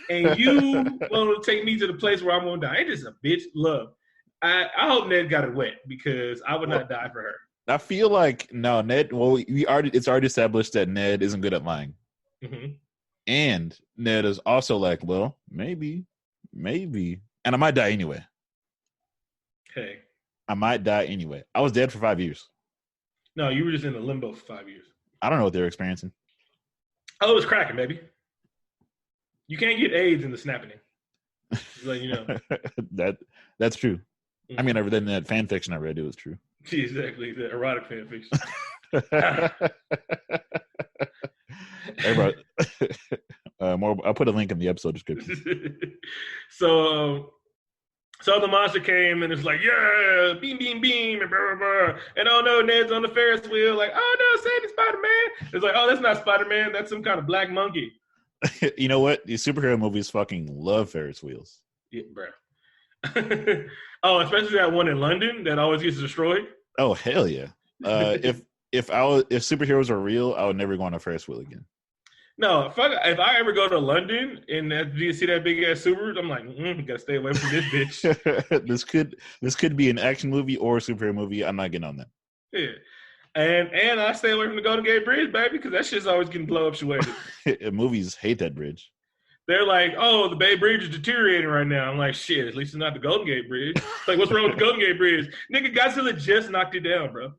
And you want to take me to the place where I'm going to die. Ain't this a bitch? Love. I hope Ned got it wet because I would not die for her. I feel like, no, Ned, well, it's already established that Ned isn't good at lying. And Ned is also like, well, maybe. And I might die anyway. Hey. I might die anyway. I was dead for 5 years. No, you were just in a limbo for 5 years. I don't know what they were experiencing. Oh, it was cracking, baby. You can't get AIDS in the snapping. Just let you know. That's true. I mean, that fan fiction I read, it was true. Exactly, the erotic fan fiction. Hey, bro. I'll put a link in the episode description. So the monster came and it's like, yeah, beam, beam, beam, and blah, blah, blah. And oh no, Ned's on the Ferris wheel. Like, oh no, save Spider-Man. It's like, oh, that's not Spider-Man. That's some kind of black monkey. You know what? These superhero movies fucking love Ferris wheels. Yeah, bro. Oh, especially that one in London that always gets destroyed. Oh, hell yeah. If superheroes are real, I would never go on a Ferris wheel again. No, if I ever go to London and you see that big ass Subaru, I'm like, gotta stay away from this bitch. This could be an action movie or a superhero movie. I'm not getting on that. Yeah. And I stay away from the Golden Gate Bridge, baby, because that shit's always getting blow up. Movies hate that bridge. they're like, oh, the Bay Bridge is deteriorating right now. I'm like, shit, at least it's not the Golden Gate Bridge. It's like, what's wrong with the Golden Gate Bridge? Nigga, Godzilla just knocked it down, bro.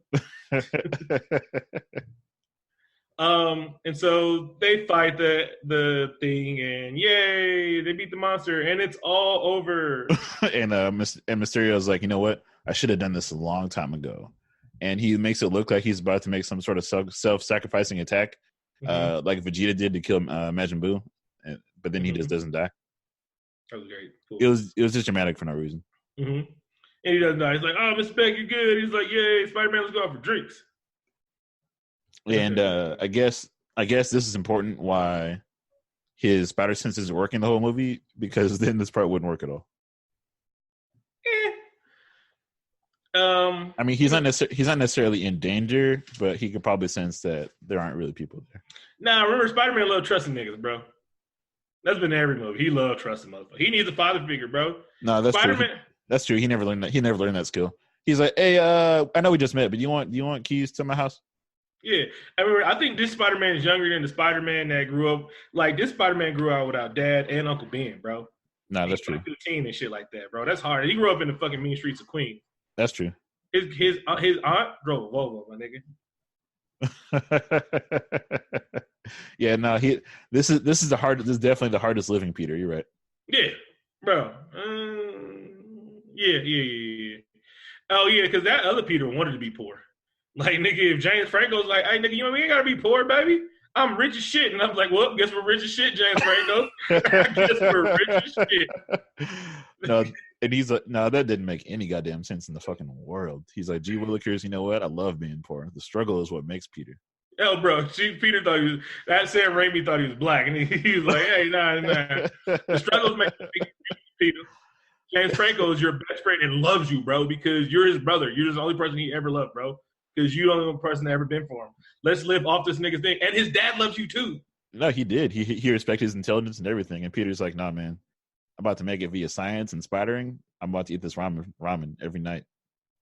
And so they fight the thing, and yay, they beat the monster, and it's all over. and Mysterio's like, you know what? I should have done this a long time ago. And he makes it look like he's about to make some sort of self-sacrificing attack, like Vegeta did to kill Majin Buu, but then he just doesn't die. That was great. Cool. It was just dramatic for no reason. And he doesn't die. He's like, "Oh, Mr. Beck, you're good." He's like, "Yay, Spider-Man, let's go out for drinks." And I guess this is important why his spider sense isn't working the whole movie, because then this part wouldn't work at all. I mean, he's not necessarily in danger, but he could probably sense that there aren't really people there. Nah, remember, Spider-Man loved trusting niggas, bro. That's been every movie. He loved trusting motherfuckers. He needs a father figure, bro. No, that's Spider-Man. True. That's true. He never learned that. He never learned that skill. He's like, hey, I know we just met, but do you want keys to my house? Yeah, I think this Spider-Man is younger than the Spider-Man that grew up. Like, this Spider-Man grew out without dad and Uncle Ben, bro. No, that's true. 15 and shit like that, bro. That's hard. He grew up in the fucking mean streets of Queens. That's true. His aunt drove a Volvo, my nigga. Yeah, no, this is definitely the hardest living Peter. You're right. Yeah, bro. Yeah. Oh yeah, because that other Peter wanted to be poor. Like, nigga, if James Franco's like, hey, nigga, you know, we ain't gotta be poor, baby. I'm rich as shit. And I'm like, well, guess we're rich as shit, James Franco. I guess we're rich as shit. No, and he's like, no, that didn't make any goddamn sense in the fucking world. He's like, gee willikers, you know what? I love being poor. The struggle is what makes Peter. Oh, bro, Peter thought he was, that Sam Raimi thought he was black. And he was like, hey, nah. The struggles make Peter. James Franco is your best friend and loves you, bro, because you're his brother. You're the only person he ever loved, bro. Because you're the only person that ever been for him. Let's live off this nigga's thing. And his dad loves you too. No, he did. He respects his intelligence and everything. And Peter's like, nah, man. I'm about to make it via science and spidering. I'm about to eat this ramen every night.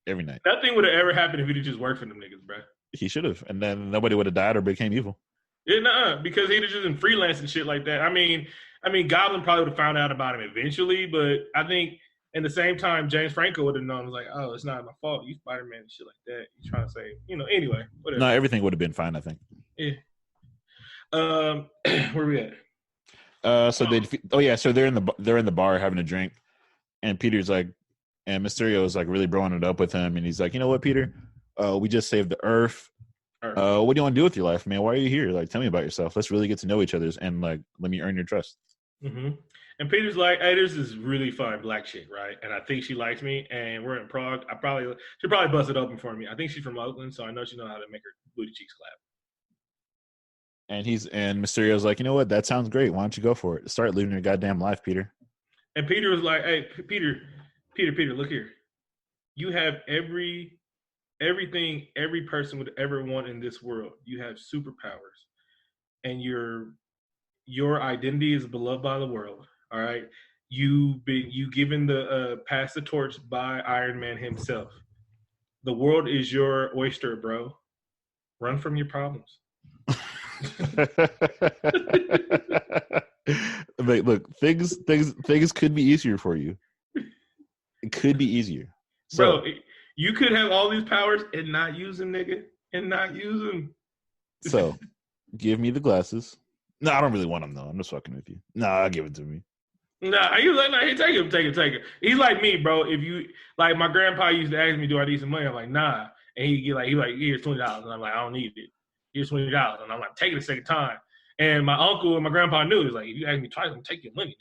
Nothing would have ever happened if he'd just worked for them niggas, bro. He should have. And then nobody would have died or became evil. Yeah, because he'd have just been freelance and shit like that. I mean, Goblin probably would have found out about him eventually, but I think in the same time, James Franco would have known. It was like, oh, it's not my fault. You Spider-Man and shit like that. You trying to say, anyway, whatever. No, everything would have been fine, I think. Yeah. Where we at? So they're in the bar having a drink, and Peter's like, and Mysterio is like really broing it up with him, and he's like, you know what, Peter? We just saved the Earth. What do you want to do with your life, man? Why are you here? Like, tell me about yourself. Let's really get to know each other, and like, let me earn your trust. Mm-hmm. And Peter's like, hey, there's this really fine black chick, right? And I think she likes me, and we're in Prague. She'll probably bust it open for me. I think she's from Oakland, so I know she knows how to make her booty cheeks clap. And Mysterio's like, you know what? That sounds great. Why don't you go for it? Start living your goddamn life, Peter. And Peter was like, hey, Peter, look here. You have everything every person would ever want in this world. You have superpowers, and your identity is beloved by the world. All right, you given the pass the torch by Iron Man himself. The world is your oyster, bro. Run from your problems. Look, things could be easier for you. It could be easier, bro. You could have all these powers and not use them, nigga, and not use them. So, give me the glasses. No, I don't really want them though. I'm just fucking with you. No, I'll give it to me. Nah, he was like, hey, take it. He's like me, bro. If you like, my grandpa used to ask me, do I need some money? I'm like, nah. And he like, here's $20, and I'm like, I don't need it. Here's $20, and I'm like, take it a second time. And my uncle and my grandpa knew. He was like, if you ask me twice, I'm gonna take your money,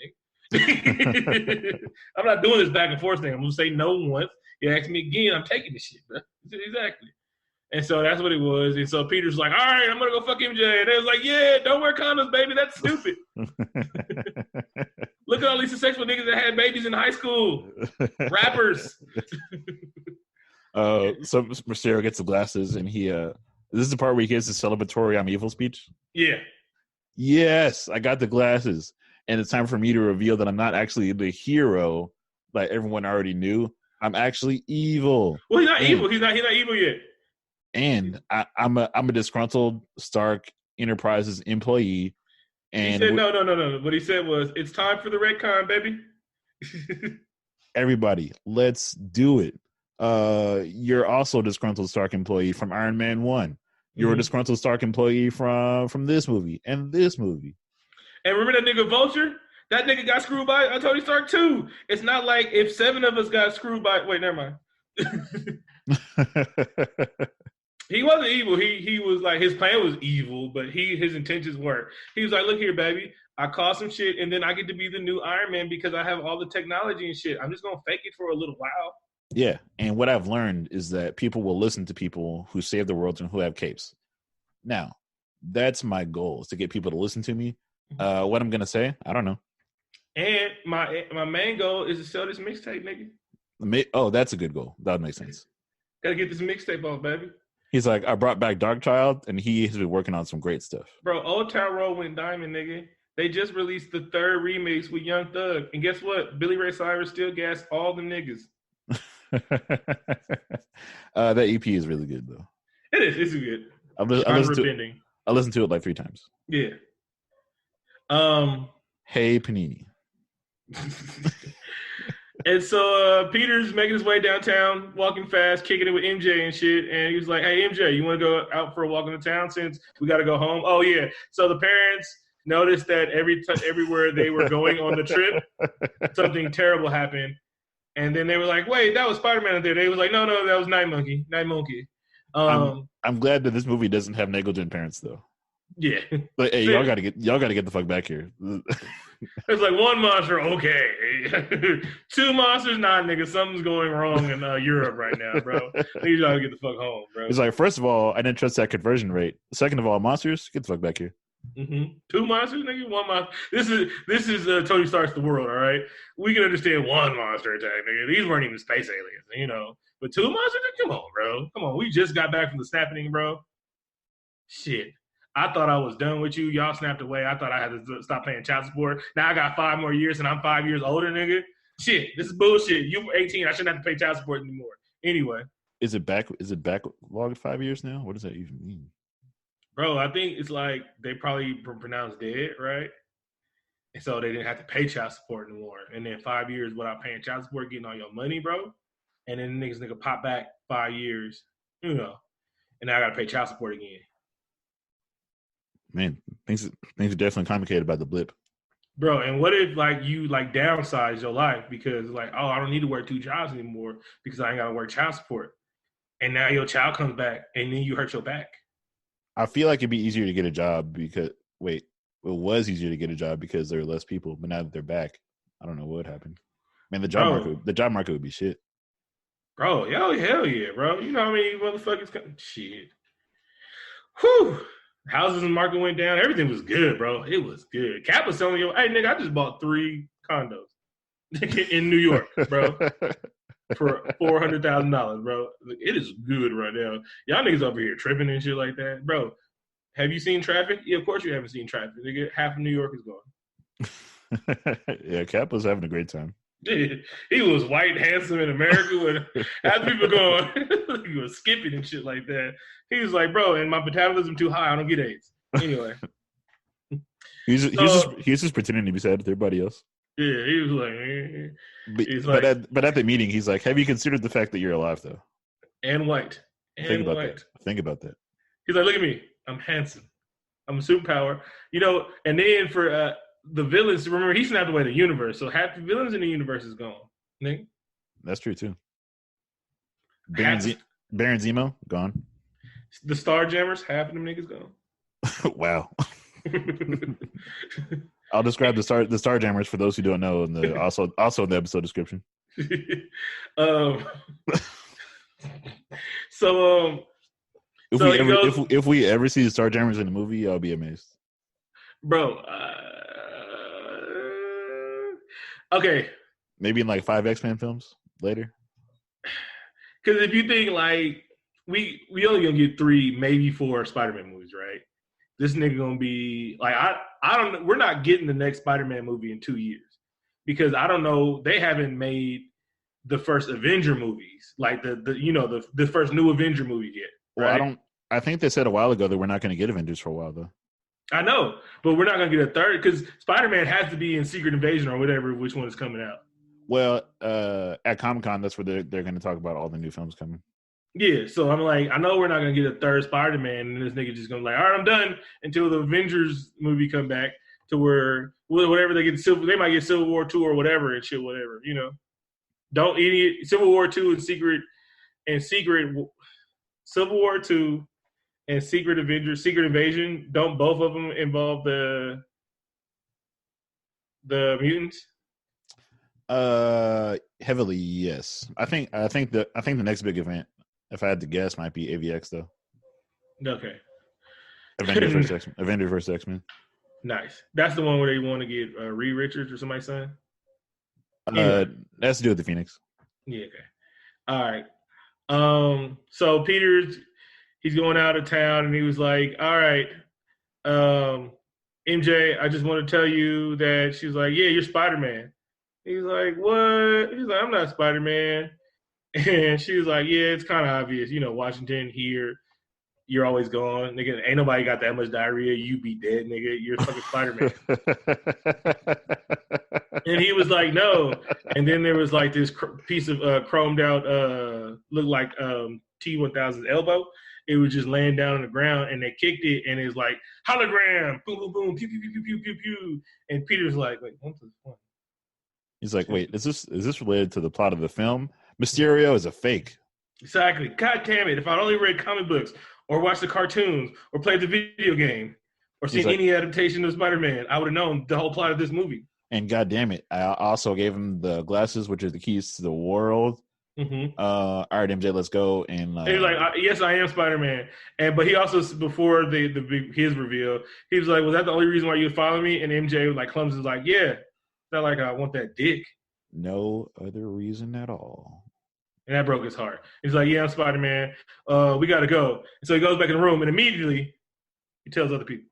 nigga. I'm not doing this back and forth thing. I'm gonna say no once. You ask me again, I'm taking this shit, bro. Exactly. And so that's what it was. And so Peter's like, all right, I'm gonna go fuck MJ. And they was like, yeah, don't wear condoms, baby. That's stupid. Look at all these successful niggas that had babies in high school. Rappers. So Mysterio gets the glasses, and he this is the part where he gets the celebratory "I'm evil" speech. Yeah. Yes, I got the glasses, and it's time for me to reveal that I'm not actually the hero like everyone already knew. I'm actually evil. Well, he's not evil. He's not evil yet. And I'm a disgruntled Stark Enterprises employee, He And said, no. What he said was, it's time for the retcon, baby. everybody, let's do it. You're also a disgruntled Stark employee from Iron Man 1. You're a disgruntled Stark employee from this movie and this movie. And remember that nigga Vulture? That nigga got screwed by Tony Stark too. It's not like if 7 of us got screwed by. Wait, never mind. He wasn't evil. He was like, his plan was evil, but his intentions weren't. He was like, look here, baby. I caused some shit, and then I get to be the new Iron Man because I have all the technology and shit. I'm just gonna fake it for a little while. Yeah, and what I've learned is that people will listen to people who save the world and who have capes. Now, that's my goal, is to get people to listen to me. What I'm gonna say, I don't know. And my main goal is to sell this mixtape, nigga. Oh, that's a good goal. That would make sense. Gotta get this mixtape off, baby. He's like, I brought back Darkchild, and he has been working on some great stuff. Bro, Old Town Road went diamond, nigga. They just released the 3rd remix with Young Thug. And guess what? Billy Ray Cyrus still gassed all them niggas. That EP is really good, though. It is. It's good. I listened to it like 3 times. Yeah. Hey, Panini. And so Peter's making his way downtown, walking fast, kicking it with MJ and shit. And he was like, hey, MJ, you want to go out for a walk in the town since we got to go home? Oh, yeah. So the parents noticed that everywhere they were going on the trip, something terrible happened. And then they were like, wait, that was Spider-Man there. They was like, no, that was Night Monkey. I'm glad that this movie doesn't have negligent parents, though. Yeah. But hey, y'all gotta get the fuck back here. It's like 1 monster, okay. 2 monsters, nah, nigga. Something's going wrong in Europe right now, bro. You gotta get the fuck home, bro. It's like, first of all, I didn't trust that conversion rate. Second of all, monsters, get the fuck back here. 2 monsters, nigga. 1 monster. This is Tony Stark's The World, all right. We can understand 1 monster attack, nigga. These weren't even space aliens, you know. But 2 monsters, come on, bro. Come on. We just got back from the snapping, bro. Shit. I thought I was done with you. Y'all snapped away. I thought I had to stop paying child support. Now I got 5 more years and I'm 5 years older, nigga. Shit, this is bullshit. You were 18. I shouldn't have to pay child support anymore. Anyway. Is it backlog 5 years now? What does that even mean? Bro, I think it's like they probably pronounced dead, right? And so they didn't have to pay child support anymore. And then 5 years without paying child support, getting all your money, bro. And then nigga pop back 5 years, you know. And now I got to pay child support again. Man, things are definitely complicated about the blip. Bro, and what if you downsize your life because oh, I don't need to work 2 jobs anymore because I ain't got to work child support. And now your child comes back and then you hurt your back. I feel like it'd be easier to get a job because it was easier to get a job because there were less people, but now that they're back, I don't know what happened. Man, the job market would be shit. Bro, hell yeah, bro. You know how many motherfuckers shit. Whew. Houses and market went down. Everything was good, bro. It was good. Cap was telling you, hey, nigga, I just bought 3 condos in New York, bro, for $400,000, bro. It is good right now. Y'all niggas over here tripping and shit like that. Bro, have you seen traffic? Yeah, of course you haven't seen traffic. Nigga, half of New York is gone. Yeah, Cap was having a great time. He was white, handsome in America with as people going, he was skipping and shit like that. He was like, bro, and my metabolism too high, I don't get AIDS. Anyway. He's just pretending to be sad with everybody else. Yeah, he was like, but at the meeting, he's like, have you considered the fact that you're alive, though? And white. Think about that. He's like, look at me. I'm handsome. I'm a superpower. You know, and then for the villains, remember, he snapped away the universe. So half the villains in the universe is gone. Nigga. That's true, too. Baron Zemo, gone. The Starjammers, half of them niggas gone. Wow. I'll describe the Starjammers for those who don't know, and also in the episode description. If we ever see the Starjammers in a movie, I'll be amazed. Bro, okay. Maybe in 5 X-Men films later. Because if you think we only gonna get 3, maybe 4 Spider-Man movies, right? This nigga gonna be I don't know. We're not getting the next Spider-Man movie in 2 years because I don't know. They haven't made the first Avenger movies, the first new Avenger movie yet. Right? Well, I think they said a while ago that we're not going to get Avengers for a while though. I know, but we're not gonna get a third because Spider-Man has to be in Secret Invasion or whatever. Which one is coming out? Well, at Comic-Con, that's where they're going to talk about all the new films coming. Yeah, so I'm like, I know we're not gonna get a third Spider-Man, and this nigga just gonna be like, all right, I'm done until the Avengers movie come back to where whatever they get they might get Civil War 2 or whatever and shit, whatever, you know. Don't any Civil War 2 and secret Civil War 2 and Secret Avengers, Secret Invasion. Don't both of them involve the mutants? Heavily, yes. I think the next big event, if I had to guess, might be AVX though. Okay. Avengers versus X-Men. Nice. That's the one where they want to get Reed Richards or somebody signed? That's to do with the Phoenix. Yeah, okay. All right. So Peter's he's going out of town and he was like, all right, MJ, I just want to tell you that she's like, yeah, you're Spider-Man. He's like, what? He's like, I'm not Spider-Man. And she was like, yeah, it's kind of obvious. You know, Washington here, you're always gone. Nigga, ain't nobody got that much diarrhea. You be dead, nigga. You're fucking Spider-Man. And he was like, no. And then there was like this piece of chromed out, looked like T-1000's elbow. It was just laying down on the ground, and they kicked it, and it was like, hologram, boom, boom, boom, pew, pew, pew, pew, pew, pew, pew. And Peter's like, wait, what's this point? He's like, wait, is this related to the plot of the film? Mysterio is a fake. Exactly. God damn it. If I'd only read comic books or watched the cartoons or played the video game or seen any adaptation of Spider-Man, I would have known the whole plot of this movie. And God damn it, I also gave him the glasses, which are the keys to the world. Mm-hmm. All right, MJ, let's go. And he's like, yes, I am Spider-Man. But he also, before his reveal, he was like, was that the only reason why you would follow me? And MJ was like, clumsy, was like, yeah, it's not like I want that dick. No other reason at all. And that broke his heart. He's like, yeah, I'm Spider-Man. We got to go. And so he goes back in the room, and immediately he tells other people.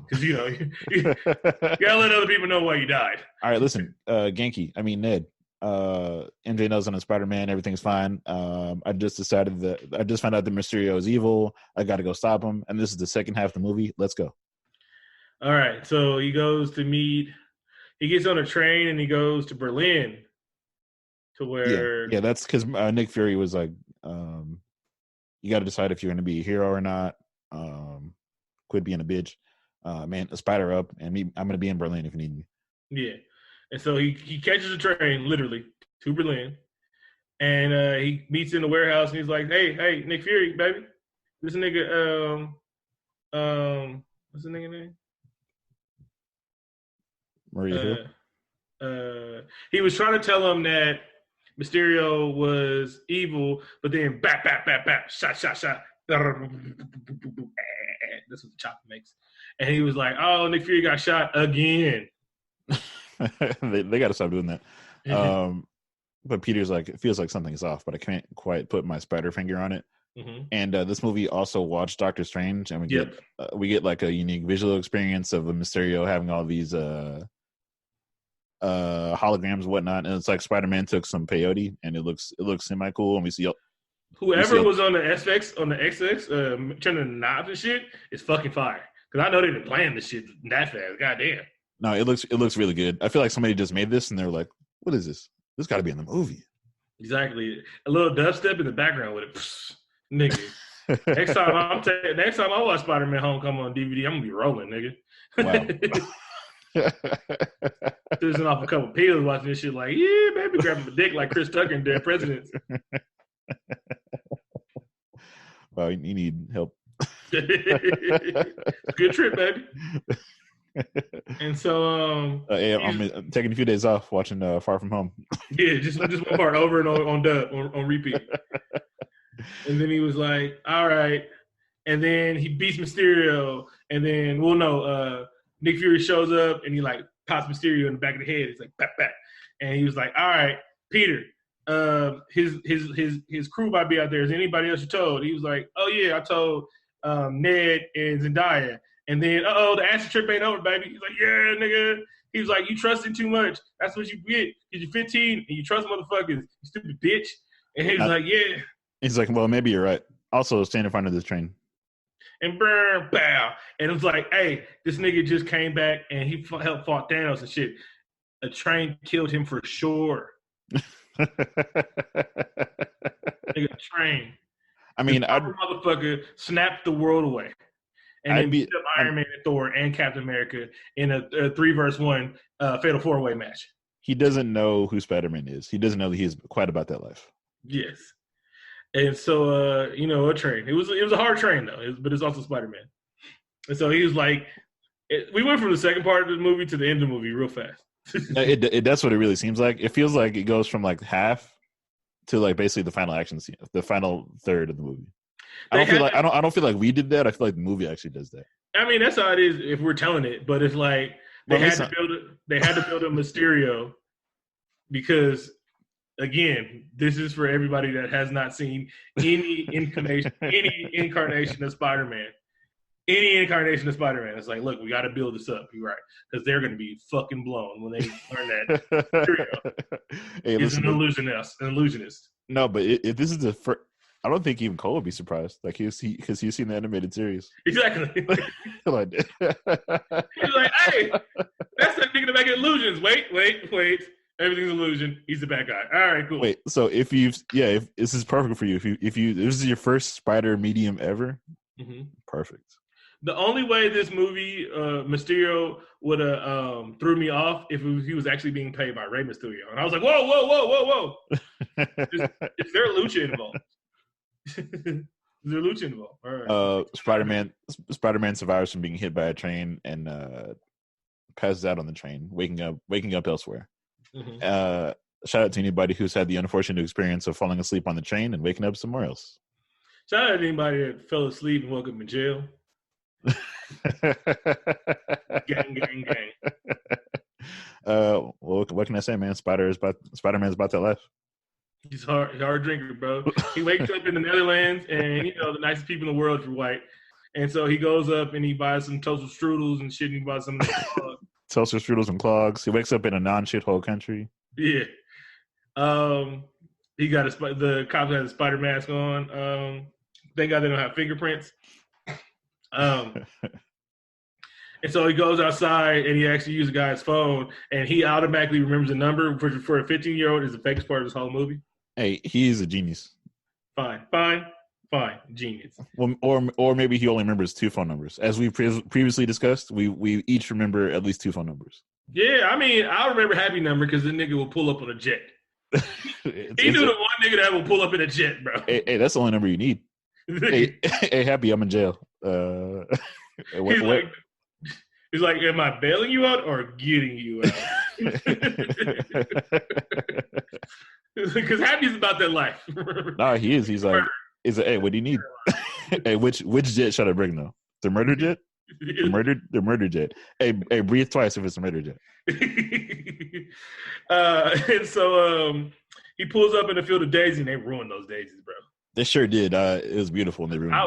Because, you know, you got to let other people know why you died. All right, listen, Ned. MJ knows I'm a Spider-Man. Everything's fine. I just found out that Mysterio is evil. I got to go stop him. And this is the second half of the movie. Let's go. All right. So he goes to meet. He gets on a train and he goes to Berlin. To where. Yeah, that's because Nick Fury was like, you got to decide if you're going to be a hero or not. Quit being a bitch. Man, a spider up. And I'm going to be in Berlin if you need me. Yeah. And so he catches a train, literally, to Berlin. And he meets in the warehouse, and he's like, hey, Nick Fury, baby. This nigga, what's the nigga name? Maria he was trying to tell him that Mysterio was evil, but then bap, shot. That's what the chopper makes. And he was like, oh, Nick Fury got shot again. they got to stop doing that. But Peter's like, it feels like something's off, but I can't quite put my spider finger on it. Mm-hmm. And this movie also watched Doctor Strange, and we get like a unique visual experience of a Mysterio having all these holograms and whatnot, and it's like Spider-Man took some peyote, and it looks semi cool, and we see whoever was on the XX turning the knobs and shit is fucking fire, because I know they've been playing this shit that fast. Goddamn. No, it looks really good. I feel like somebody just made this, and they're like, "What is this? This got to be in the movie." Exactly. A little dubstep in the background with it, nigga. Next time I watch Spider-Man: Homecoming on DVD, I'm gonna be rolling, nigga. Wow. Fizzing off a couple pills watching this shit, like, yeah, baby, grabbing a dick like Chris Tucker and Dead Presidents. Wow, you need help. Good trip, baby. And so, hey, I'm taking a few days off watching Far From Home. Yeah, just one part over and on dub on repeat. And then he was like, "All right," and then he beats Mysterio, and then Nick Fury shows up and he like pops Mysterio in the back of the head. It's like back, and he was like, "All right, Peter, his crew might be out there. Is there anybody else you told?" He was like, "Oh yeah, I told Ned and Zendaya." And then, the acid trip ain't over, baby. He's like, yeah, nigga. He was like, you trusting too much. That's what you get. Because you're 15 and you trust motherfuckers. You stupid bitch. And he was like, yeah. He's like, well, maybe you're right. Also, stand in front of this train. and burn, bow. And it was like, hey, this nigga just came back and he helped fought Thanos and shit. A train killed him for sure. Nigga, train. I mean, motherfucker snapped the world away. And then beat up Iron Man and Thor and Captain America in a 3-versus-1 fatal 4-way match. He doesn't know who Spider-Man is. He doesn't know that he's quite about that life. Yes. And so, a train. It was a hard train, though, but it's also Spider-Man. And so he was like, we went from the second part of the movie to the end of the movie real fast. That's what it really seems like. It feels like it goes from like half to like basically the final action scene, the final third of the movie. I don't feel like we did that. I feel like the movie actually does that. I mean, that's how it is if we're telling it, but it's like they had to build a Mysterio because, again, this is for everybody that has not seen any incarnation of Spider-Man. Any incarnation of Spider-Man. It's like, look, we got to build this up. You're right, because they're going to be fucking blown when they learn that Mysterio is an illusionist. No, but if this is the first. I don't think even Cole would be surprised, like because he's seen the animated series. Exactly. He's like, hey, that's that nigga making illusions. Wait. Everything's illusion. He's the bad guy. All right, cool. Wait, so if this is perfect for you. If this is your first Spider medium ever, perfect. The only way this movie Mysterio would have threw me off if he was actually being paid by Rey Mysterio, and I was like, whoa. Is there a lucha involved? Is there lucha involved? All right. Spider-Man survives from being hit by a train and passes out on the train, waking up elsewhere. Shout out to anybody who's had the unfortunate experience of falling asleep on the train and waking up somewhere else. Shout out to anybody that fell asleep and woke up in jail. gang. Well, what can I say, man? Spider-Man's about that life. He's a hard drinker, bro. He wakes up in the Netherlands, and the nicest people in the world are white. And so he goes up and he buys some toaster strudels and shit. And he buys some toaster strudels and clogs. He wakes up in a non-shithole country. Yeah. He got the cops had a spider mask on. Thank God they don't have fingerprints. And so he goes outside and he actually uses a guy's phone, and he automatically remembers the number for a 15-year-old is the fakest part of this whole movie. Hey, he's a genius. Fine, genius. Well, or maybe he only remembers 2 phone numbers. As we previously discussed, we each remember at least 2 phone numbers. Yeah, I mean, I remember Happy number because the nigga will pull up on a jet. He knew the one nigga that will pull up in a jet, bro. Hey, that's the only number you need. hey, Happy, I'm in jail. He's like, am I bailing you out or getting you out? Because Happy's about that life. Nah, he is. He's like, hey, what do you need? Hey, which jet should I bring though? The murder jet? The murder jet. Hey, breathe twice if it's a murder jet. And so he pulls up in the field of daisies, and they ruined those daisies, bro. They sure did. It was beautiful, and they ruined it.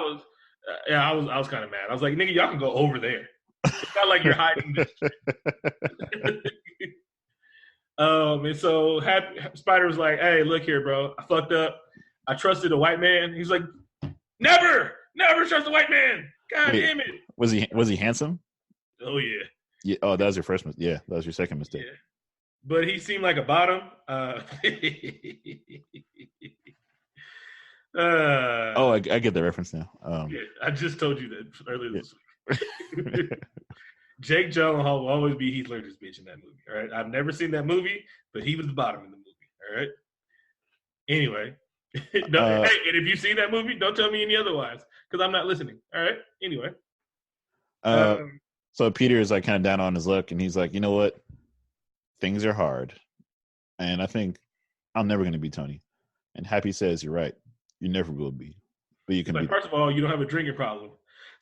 I was kind of mad. I was like, nigga, y'all can go over there. It's not like you're hiding this shit. And so Spider was like, hey, look here, bro. I fucked up. I trusted a white man. He's like, never trust a white man. God damn it. Was he handsome? Oh, yeah. Yeah. Oh, that was your first mistake. Yeah, that was your second mistake. Yeah. But he seemed like a bottom. I get the reference now. Yeah, I just told you that earlier this week. Jake Gyllenhaal will always be Heath Ledger's bitch in that movie. All right, I've never seen that movie, but he was the bottom in the movie. All right. Anyway, hey, and if you see that movie, don't tell me any otherwise, because I'm not listening. All right. Anyway. So Peter is like kind of down on his luck, and he's like, you know what? Things are hard, and I think I'm never going to be Tony. And Happy says, you're right. You never will be, but you can be. First of all, you don't have a drinking problem.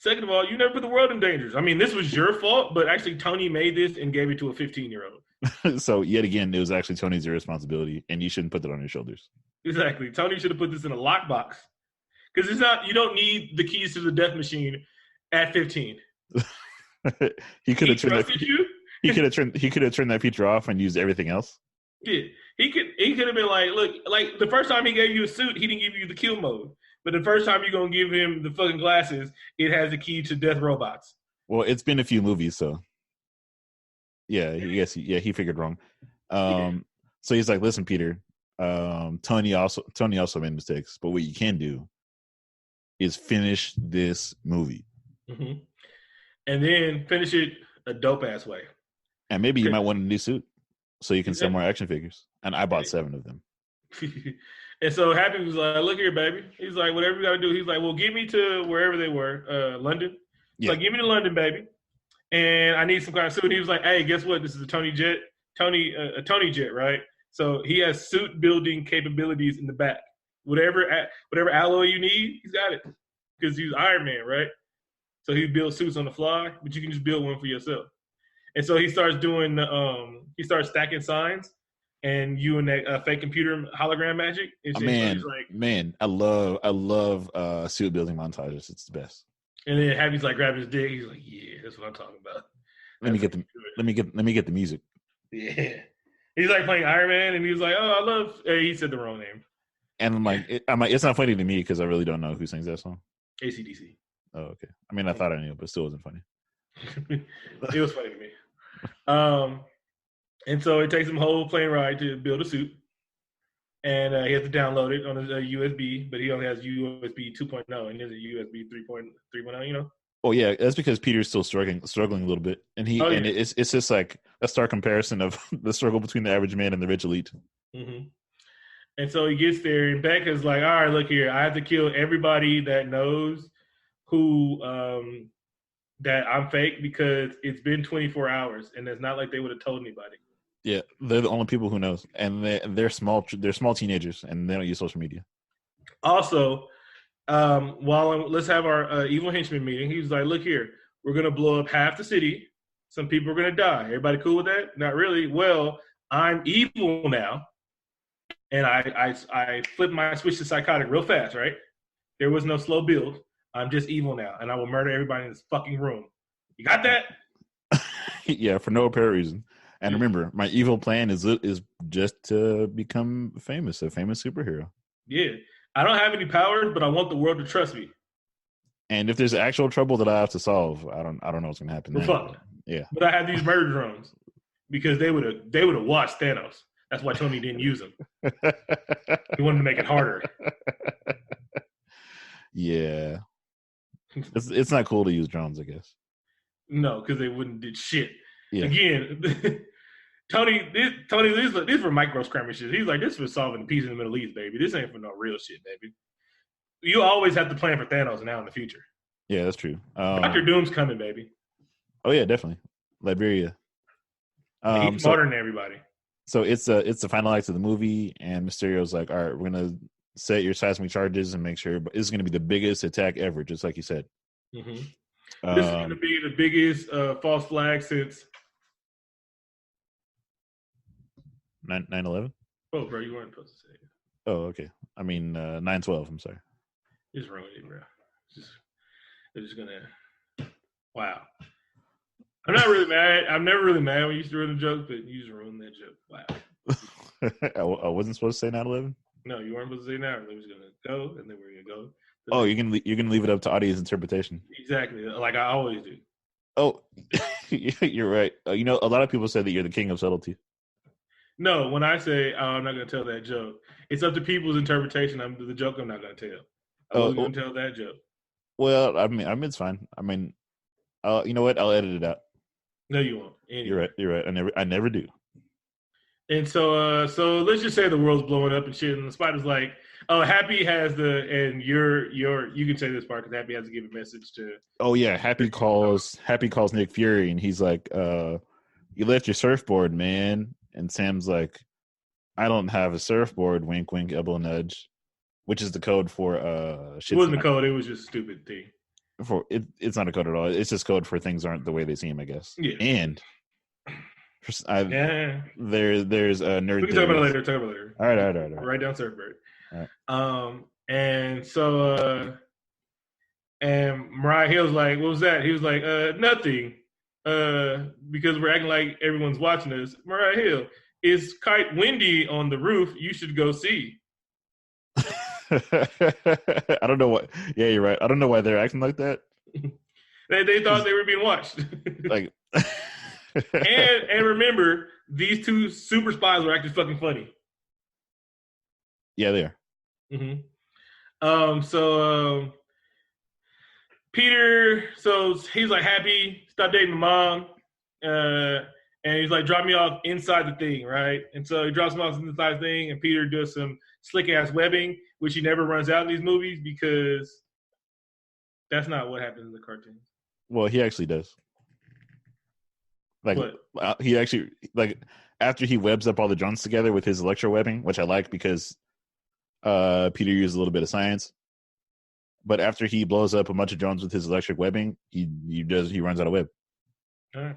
Second of all, you never put the world in danger. I mean, this was your fault, but actually Tony made this and gave it to a 15-year-old. So yet again, it was actually Tony's irresponsibility, and you shouldn't put that on your shoulders. Exactly. Tony should have put this in a lockbox, because it's not. You don't need the keys to the death machine at 15. He could have turned that. He could have turned that feature off and used everything else. Yeah, he could have been like, look, like the first time he gave you a suit, he didn't give you the kill mode. But the first time you're gonna give him the fucking glasses, it has the key to death robots. Well, it's been a few movies, so yeah, he figured wrong. So he's like, listen, Peter, Tony also made mistakes, but what you can do is finish this movie, and then finish it a dope ass way. And maybe you might want a new suit so you can sell more action figures. And I bought 7 of them. And so Happy was like, look here, baby. He's like, whatever you got to do. He's like, well, get me to wherever they were, London. He's like, give me to London, baby. And I need some kind of suit. And he was like, hey, guess what? This is a Tony jet, right? So he has suit building capabilities in the back. Whatever alloy you need, he's got it. Because he's Iron Man, right? So he builds suits on the fly, but you can just build one for yourself. And so he starts doing, he starts stacking signs. And you and that fake computer hologram magic. Man, I love suit building montages. It's the best. And then Happy's like grabbing his dick. He's like, "Yeah, that's what I'm talking about." Let me get the music. Yeah, he's like playing Iron Man, and he's like, "Oh, I love." He said the wrong name. And I'm like, it's not funny to me because I really don't know who sings that song. AC/DC. Oh, okay. I mean, I thought I knew, but it still wasn't funny. It was funny to me. And so it takes him a whole plane ride to build a suit. And he has to download it on a USB, but he only has USB 2.0 and there's a USB 3.0, you know? Oh, yeah. That's because Peter's still struggling a little bit. And it's just like a stark comparison of the struggle between the average man and the rich elite. Mm-hmm. And so he gets there, and Becca's like, all right, look here. I have to kill everybody that knows who that I'm fake because it's been 24 hours, and it's not like they would have told anybody. Yeah, they're the only people who knows, and they're small teenagers, and they don't use social media. Also, let's have our evil henchman meeting. He was like, "Look here, we're gonna blow up half the city. Some people are gonna die. Everybody cool with that? Not really. Well, I'm evil now, and I flipped my switch to psychotic real fast. Right? There was no slow build. I'm just evil now, and I will murder everybody in this fucking room. You got that?" Yeah, for no apparent reason. And remember, my evil plan is just to become a famous superhero. Yeah. I don't have any powers, but I want the world to trust me. And if there's actual trouble that I have to solve, I don't know what's gonna happen. We're fucked. Yeah. But I have these murder drones because they would have watched Thanos. That's why Tony didn't use them. He wanted to make it harder. Yeah. It's not cool to use drones, I guess. No, because they wouldn't did shit. Yeah. Again, Tony, these were micro skirmishes. He's like, this for solving peace in the Middle East, baby. This ain't for no real shit, baby. You always have to plan for Thanos now in the future. Yeah, that's true. Dr. Doom's coming, baby. Oh yeah, definitely. Liberia. He's smarter than everybody. So it's the final act of the movie, and Mysterio's like, all right, we're gonna set your seismic charges and make sure it's gonna be the biggest attack ever, just like you said. Mm-hmm. This is gonna be the biggest false flag since 9/11? Oh, bro, you weren't supposed to say it. Oh, okay. I mean, 9/12. I'm sorry. Just ruined it, bro. They're just gonna. Wow. I'm not really mad. I'm never really mad when you used to ruin a joke, but you just ruined that joke. Wow. I wasn't supposed to say 9/11. No, you weren't supposed to say 9/11. It was gonna go, and then we're gonna go. Oh, you're gonna leave it up to audience interpretation. Exactly, like I always do. Oh, you're right. A lot of people say that you're the king of subtlety. No, when I say I'm not going to tell that joke, it's up to people's interpretation. The joke I'm not going to tell. I wasn't going to tell that joke. Well, I mean, it's fine. I mean, you know what? I'll edit it out. No, you won't. Anyway. You're right. I never do. And so let's just say the world's blowing up and shit, and the Spider's like, "Oh, Happy has and you can say this part because Happy has to give a message to." Oh yeah, Happy calls Nick Fury, and he's like, "You left your surfboard, man." And Sam's like, I don't have a surfboard, wink, wink, elbow nudge, which is the code for shit. It wasn't a code, it was just a stupid thing. It's not a code at all. It's just code for things aren't the way they seem, I guess. Yeah. And there's a nerd. We can talk about it later. All right. Write down surfboard. All right. And so and Mariah Hill's like, what was that? He was like, nothing. Because we're acting like everyone's watching us. Mariah Hill, it's quite windy on the roof. You should go see. I don't know what. Yeah, you're right. I don't know why they're acting like that. They thought they were being watched. Like, and remember, these two super spies were actually fucking funny. yeah, they are. So Peter, so he's like happy, stop dating my mom, and he's like, drop me off inside the thing, right? And so he drops him off inside the thing, and Peter does some slick ass webbing, which he never runs out in these movies because that's not what happens in the cartoons. Well, he actually does. Like, he actually, like, after he webs up all the drones together with his electro webbing, which I like because Peter uses a little bit of science. But after he blows up a bunch of drones with his electric webbing, he runs out of web. Uh-huh.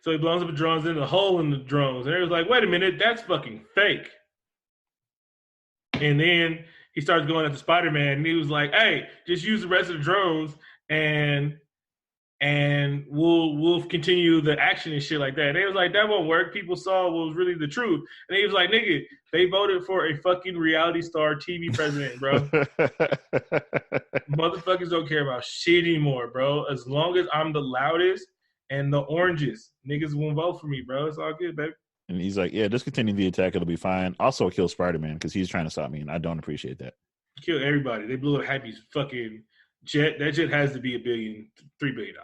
So he blows up the drones in the hole in the drones, and it was like, wait a minute, that's fucking fake. And then he starts going after Spider-Man, and he was like, hey, just use the rest of the drones, and we'll continue the action and shit like that. And it was like, that won't work. People saw what was really the truth. And he was like, nigga, they voted for a fucking reality star TV president, bro. Motherfuckers don't care about shit anymore, bro. As long as I'm the loudest and the oranges, niggas won't vote for me, bro. It's all good, baby. And he's like, yeah, just continue the attack. It'll be fine. Also kill Spider-Man because he's trying to stop me, and I don't appreciate that. Kill everybody. They blew up Happy's fucking jet. That jet has to be $3 billion.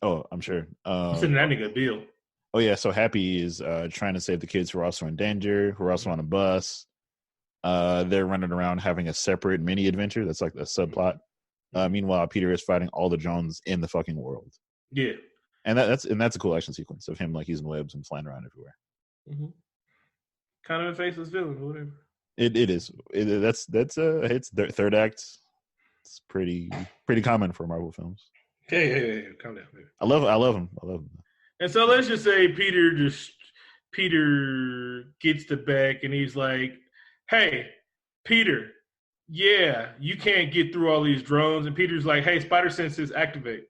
Oh, I'm sure. I'm sending that nigga a bill. Oh, yeah. So Happy is trying to save the kids who are also in danger, who are also on a bus. They're running around having a separate mini adventure. That's like a subplot. Meanwhile, Peter is fighting all the drones in the fucking world. Yeah. And that's a cool action sequence of him like using webs and flying around everywhere. Mm-hmm. Kind of a faceless villain, or whatever. It is. It's third act. It's pretty common for Marvel films. Hey, calm down, baby. I love him. And so let's just say Peter gets the back, and he's like, "Hey, Peter, yeah, you can't get through all these drones." And Peter's like, "Hey, spider senses activate."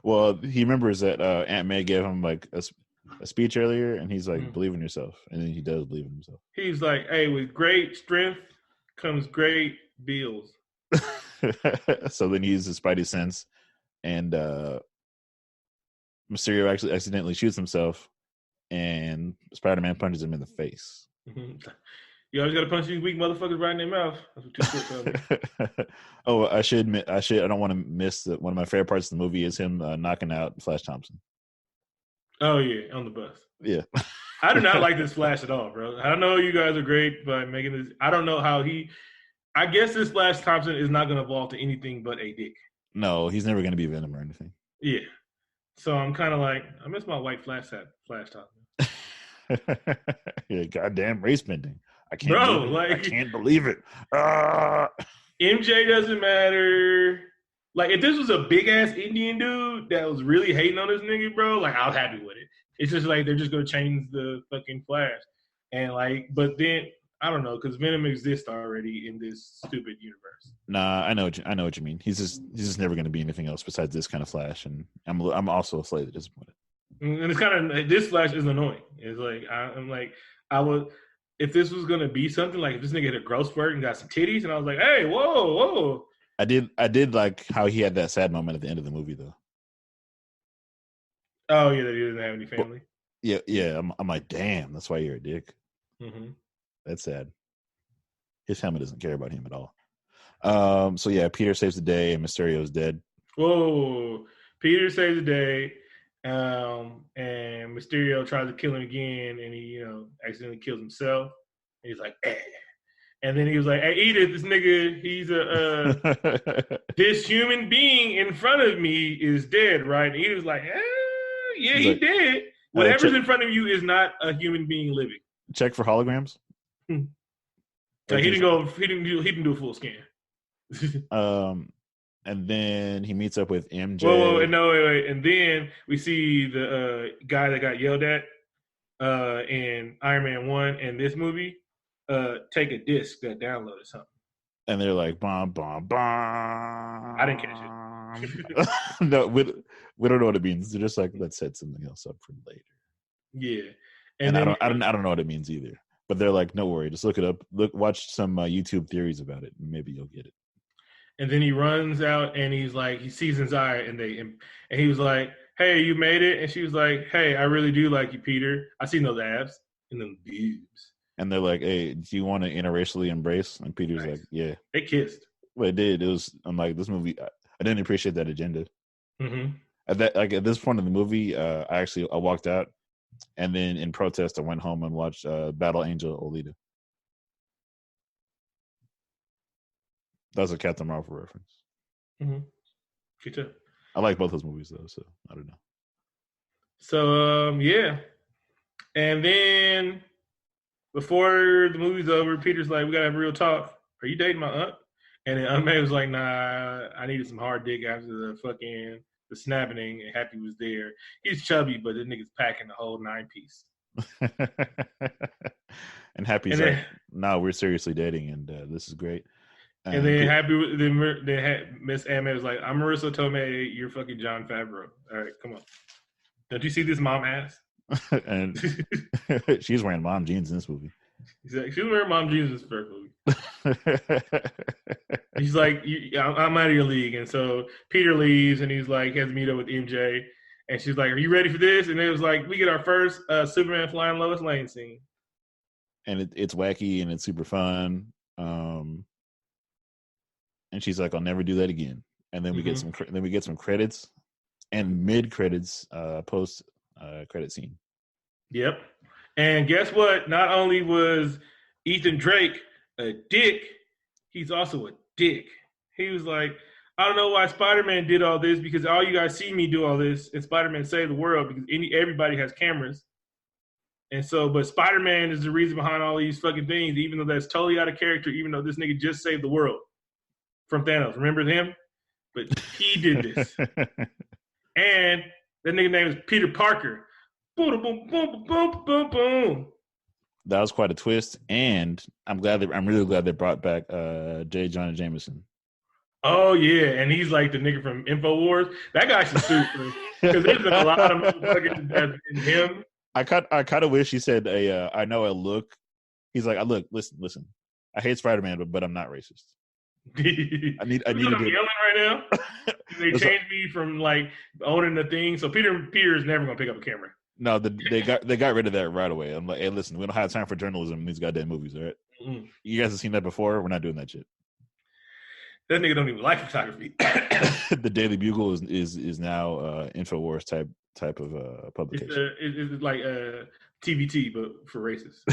Well, he remembers that Aunt May gave him like a speech earlier, and he's like, "Believe in yourself," and then he does believe in himself. He's like, "Hey, with great strength comes great bills." So then he uses Spidey sense, and Mysterio actually accidentally shoots himself, and Spider-Man punches him in the face. You always got to punch these weak motherfuckers right in their mouth. That's what Too Short told me. Oh, I should admit, I don't want to miss that. One of my favorite parts of the movie is him knocking out Flash Thompson. Oh yeah, on the bus. Yeah. I do not like this Flash at all, bro. I know you guys are great by making this. I don't know how I guess this Flash Thompson is not going to evolve to anything but a dick. No, he's never going to be Venom or anything. Yeah. So I'm kind of like, I miss my white Flash Thompson. Yeah, goddamn race bending. I can't believe it. MJ doesn't matter. Like, if this was a big ass Indian dude that was really hating on this nigga, bro, like, I was happy with it. It's just like they're just gonna change the fucking Flash, and like, but then I don't know because Venom exists already in this stupid universe. Nah, I know what you mean. He's just never gonna be anything else besides this kind of Flash, and I'm also slightly disappointed. And it's kind of this Flash is annoying. It's like I'm like I would. If this was gonna be something like if this nigga had a growth spurt and got some titties, and I was like, "Hey, whoa!" I did like how he had that sad moment at the end of the movie, though. Oh yeah, that he didn't have any family. Yeah. I'm like, damn, that's why you're a dick. Mm-hmm. That's sad. His family doesn't care about him at all. So yeah, Peter saves the day, and Mysterio's dead. Whoa! Peter saves the day. And Mysterio tries to kill him again, and he, accidentally kills himself. And he's like, eh. And then he was like, hey, Edith, this nigga, he's this human being in front of me is dead, right? And Edith was like, yeah, he's dead. Whatever's in front of you is not a human being living. Check for holograms. Like, he didn't do a full scan. And then he meets up with MJ. Wait. And then we see the guy that got yelled at in Iron Man 1 in this movie take a disc that downloaded something. And they're like, bom, bom, bom. I didn't catch it. No, we don't know what it means. They're just like, let's set something else up for later. Yeah. And then, I don't know what it means either. But they're like, no worry, just look it up. Watch some YouTube theories about it, and maybe you'll get it. And then he runs out and he's like, he sees Zaya and he was like, hey, you made it. And she was like, hey, I really do like you, Peter. I seen those abs and them boobs. And they're like, hey, do you want to interracially embrace? And Peter's like, yeah. They kissed. Well, it did. I'm like, this movie, I didn't appreciate that agenda. Mm-hmm. At this point in the movie, I walked out, and then in protest, I went home and watched Battle Angel Alita. That was a Captain Marvel reference. Mm-hmm. Good job. I like both those movies though, so I don't know. So yeah, and then before the movie's over, Peter's like, "We gotta have a real talk. Are you dating my aunt?" And then Aunt May was like, "Nah, I needed some hard dick after the snapping." And Happy was there. He's chubby, but this nigga's packing the whole 9-piece. And Happy's like, "No, we're seriously dating, and this is great." And then Happy, then Miss Aunt May was like, "I'm Marissa Tomei. You're fucking Jon Favreau. All right, come on. Don't you see this mom ass?" And she's wearing mom jeans in this movie. She's wearing mom jeans in this first movie. He's like, I'm out of your league. And so Peter leaves and he's like, has to meet up with MJ. And she's like, are you ready for this? And it was like, we get our first Superman flying Lois Lane scene. And it's wacky and it's super fun. And she's like, I'll never do that again. And then we get some credits and mid credits post credit scene. Yep. And guess what? Not only was Ethan Drake a dick, he's also a dick. He was like, I don't know why Spider-Man did all this, because all you guys see me do all this, and Spider-Man saved the world because everybody has cameras. And so, but Spider-Man is the reason behind all these fucking things, even though that's totally out of character, even though this nigga just saved the world from Thanos. Remember him? But he did this. And that nigga name is Peter Parker. Boom, boom, boom, boom, boom, boom. That was quite a twist, and I'm really glad they brought back J. Jonah Jameson. Oh yeah, and he's like the nigga from InfoWars. That guy should sue because there's been a lot of motherfuckers in him. I kind of wish he said I know I look. He's like, I look. Listen. I hate Spider-Man, but I'm not racist. I need to be yelling right now. They changed me from like owning the thing, so Peter is never gonna pick up a camera. No, they got rid of that right away. I'm like, hey, listen, we don't have time for journalism in these goddamn movies, all right? Mm-hmm. You guys have seen that before. We're not doing that shit. That nigga don't even like photography. The Daily Bugle is now InfoWars type of publication. It's like TVT, but for racists.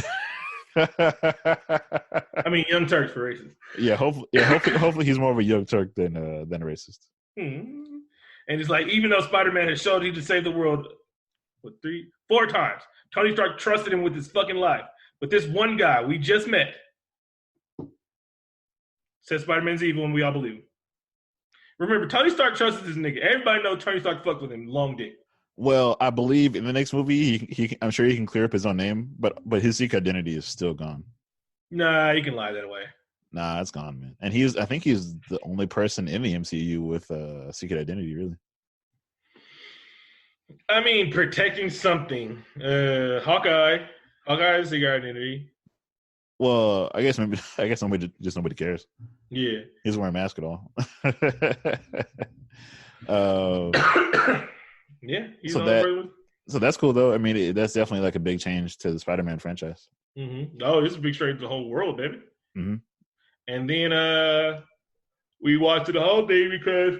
I mean, Young Turks for racists. Yeah, hopefully he's more of a Young Turk than a racist. Mm-hmm. And it's like, even though Spider-Man has showed he to save the world 4 times, Tony Stark trusted him with his fucking life. But this one guy we just met said Spider-Man's evil, and we all believe him. Remember, Tony Stark trusted this nigga. Everybody knows Tony Stark fucked with him. Long dick. Well, I believe in the next movie, I'm sure he can clear up his own name, but his secret identity is still gone. Nah, he can lie that away. Nah, it's gone, man. And I think he's the only person in the MCU with a secret identity, really. I mean, protecting something. Hawkeye has a secret identity. Well, I guess nobody cares. Yeah, he's wearing a mask at all. Yeah, so that's cool though. I mean, that's definitely like a big change to the Spider-Man franchise. Mm-hmm. Oh, it's a big change to the whole world, baby. Mm-hmm. And then we watched the whole thing because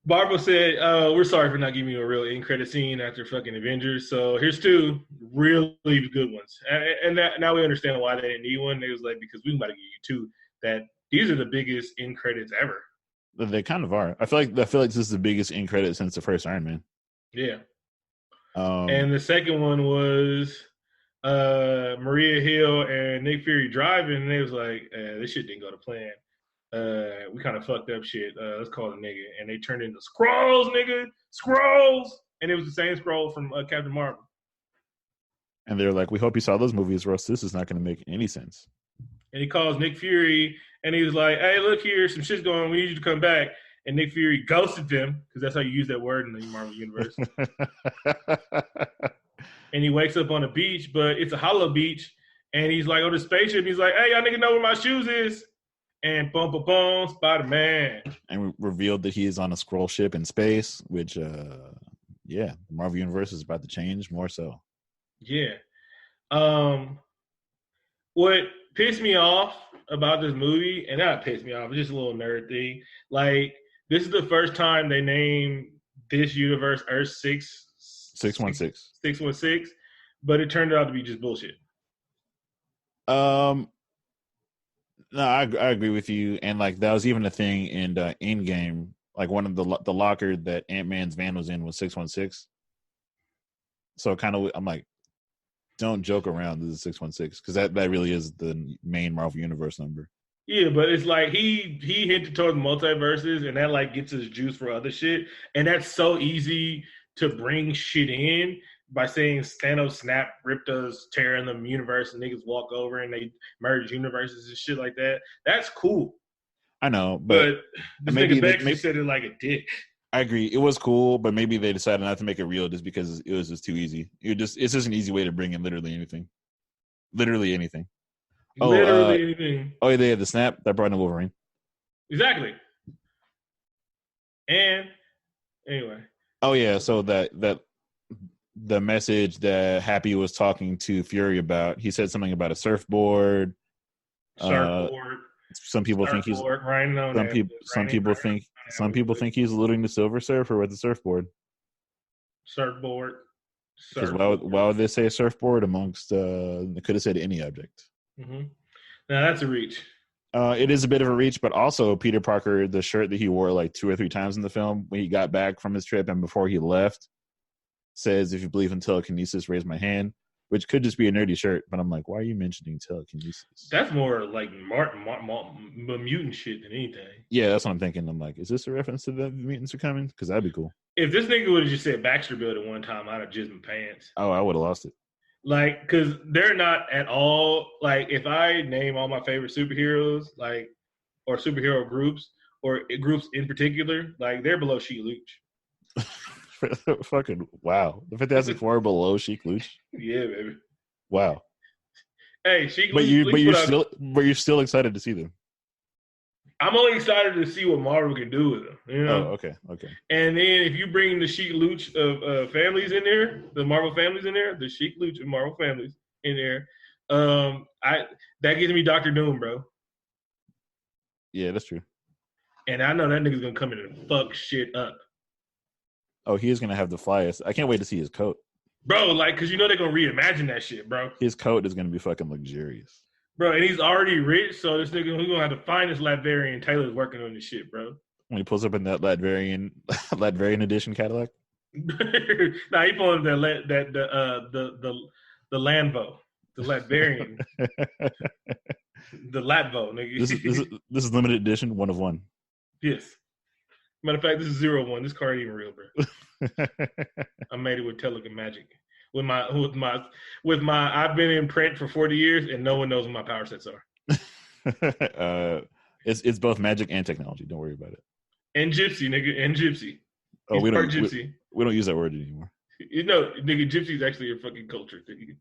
Marvel said, we're sorry for not giving you a real end credit scene after fucking Avengers. So here's 2 really good ones. And now we understand why they didn't need one. They was like, because we about to give you 2 that these are the biggest end credits ever. They kind of are. I feel like this is the biggest end credit since the first Iron Man. Yeah. And the second one was Maria Hill and Nick Fury driving, and they was like, this shit didn't go to plan. We kind of fucked up shit. Let's call it a nigga. And they turned into Skrulls, nigga. Skrulls! And it was the same Skrull from Captain Marvel. And they're like, we hope you saw those movies, or else this is not going to make any sense. And he calls Nick Fury, and he was like, hey, look here, some shit's going on. We need you to come back. And Nick Fury ghosted them, because that's how you use that word in the Marvel Universe. And he wakes up on a beach, but it's a hollow beach, And he's like on the spaceship. He's like, "Hey, y'all nigga know where my shoes is?" And boom, boom, boom, Spider-Man. And revealed that he is on a scroll ship in space, which, the Marvel Universe is about to change more so. Yeah. What pissed me off about this movie, and not pissed me off, it's just a little nerd thing. Like, this is the first time they named this universe Earth 616. 616, but it turned out to be just bullshit. No, I agree with you, and like that was even a thing in Endgame. Like one of the locker that Ant-Man's van was in was 616. So kind of, I'm like, don't joke around. This is 616 because that really is the main Marvel Universe number. Yeah, but it's like he hinted towards multiverses, and that like gets his juice for other shit, and that's so easy to bring shit in by saying Thanos snap, Ripta's tearing the universe, and niggas walk over and they merge universes and shit like that. That's cool. I know, but this nigga Bex said it like a dick. I agree. It was cool, but maybe they decided not to make it real just because it was just too easy. It's just an easy way to bring in literally anything. Literally anything. Anything. Oh, they had the snap that brought in Wolverine. Exactly. And anyway. Oh yeah, so that the message that Happy was talking to Fury about, he said something about a surfboard. Surfboard. Some people think he's some people think he's alluding to Silver Surfer with the surfboard. Surfboard. Because why would they say a surfboard amongst? They could have said any object. Mm-hmm. Now that's a reach. It is a bit of a reach, but also Peter Parker, the shirt that he wore like 2 or 3 times in the film when he got back from his trip and before he left, says, "If you believe in telekinesis, raise my hand," which could just be a nerdy shirt. But I'm like, why are you mentioning telekinesis? That's more like mutant shit than anything. Yeah, that's what I'm thinking. I'm like, is this a reference to the mutants are coming? Because that'd be cool. If this nigga would have just said Baxter Building one time, I'd have jizzed my pants. Oh, I would have lost it. Like, because they're not at all, like, if I name all my favorite superheroes, like, or superhero groups, or groups in particular, like, they're below Sheik Luch. Fucking wow. The Fantastic Four below Sheik Luch? Yeah, baby. Wow. Hey, Sheik Luch. But you're still excited to see them. I'm only excited to see what Marvel can do with them. You know? Oh, okay. And then if you bring the Sheik Luch of families in there, the Marvel families in there, the Sheik Luch of Marvel families in there, that gives me Dr. Doom, bro. Yeah, that's true. And I know that nigga's gonna come in and fuck shit up. Oh, he is gonna have the flyest. I can't wait to see his coat, bro. Like, cause you know they're gonna reimagine that shit, bro. His coat is gonna be fucking luxurious. Bro, and he's already rich, so this nigga, we're gonna have to find this Latverian. Taylor's working on this shit, bro. When he pulls up in that Latverian edition Cadillac. Nah, he pulling the Lambo, the Latverian, the Latvo, nigga. This is limited edition, 1 of 1. Yes. Matter of fact, this is 0-1. This car ain't even real, bro. I made it with Telegram Magic. With my I've been in print for 40 years and no one knows what my power sets are. It's both magic and technology. Don't worry about it. And gypsy, nigga, and gypsy. Oh, we don't use that word anymore. You know, nigga, gypsy is actually a fucking culture thing.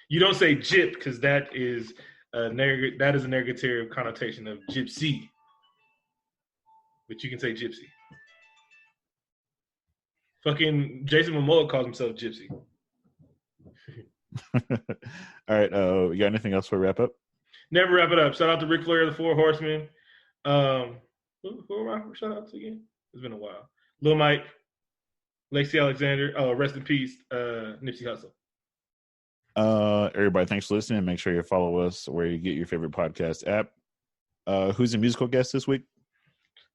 You don't say gyp because that is a negative connotation of gypsy. But you can say gypsy. Fucking Jason Momoa calls himself Gypsy. All right. You got anything else for a wrap up? Never wrap it up. Shout out to Ric Flair of the Four Horsemen. Who am I shout out to again? It's been a while. Lil Mike, Lacey Alexander. Oh, rest in peace, Nipsey Hussle. Everybody, thanks for listening. Make sure you follow us where you get your favorite podcast app. Who's a musical guest this week?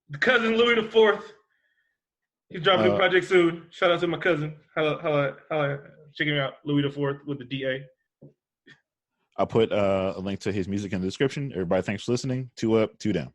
The cousin Louie the Fourth. He's dropping a new project soon. Shout out to my cousin. Holla, check him out. Louie the Fourth with the DA. I'll put a link to his music in the description. Everybody, thanks for listening. 2 up, 2 down.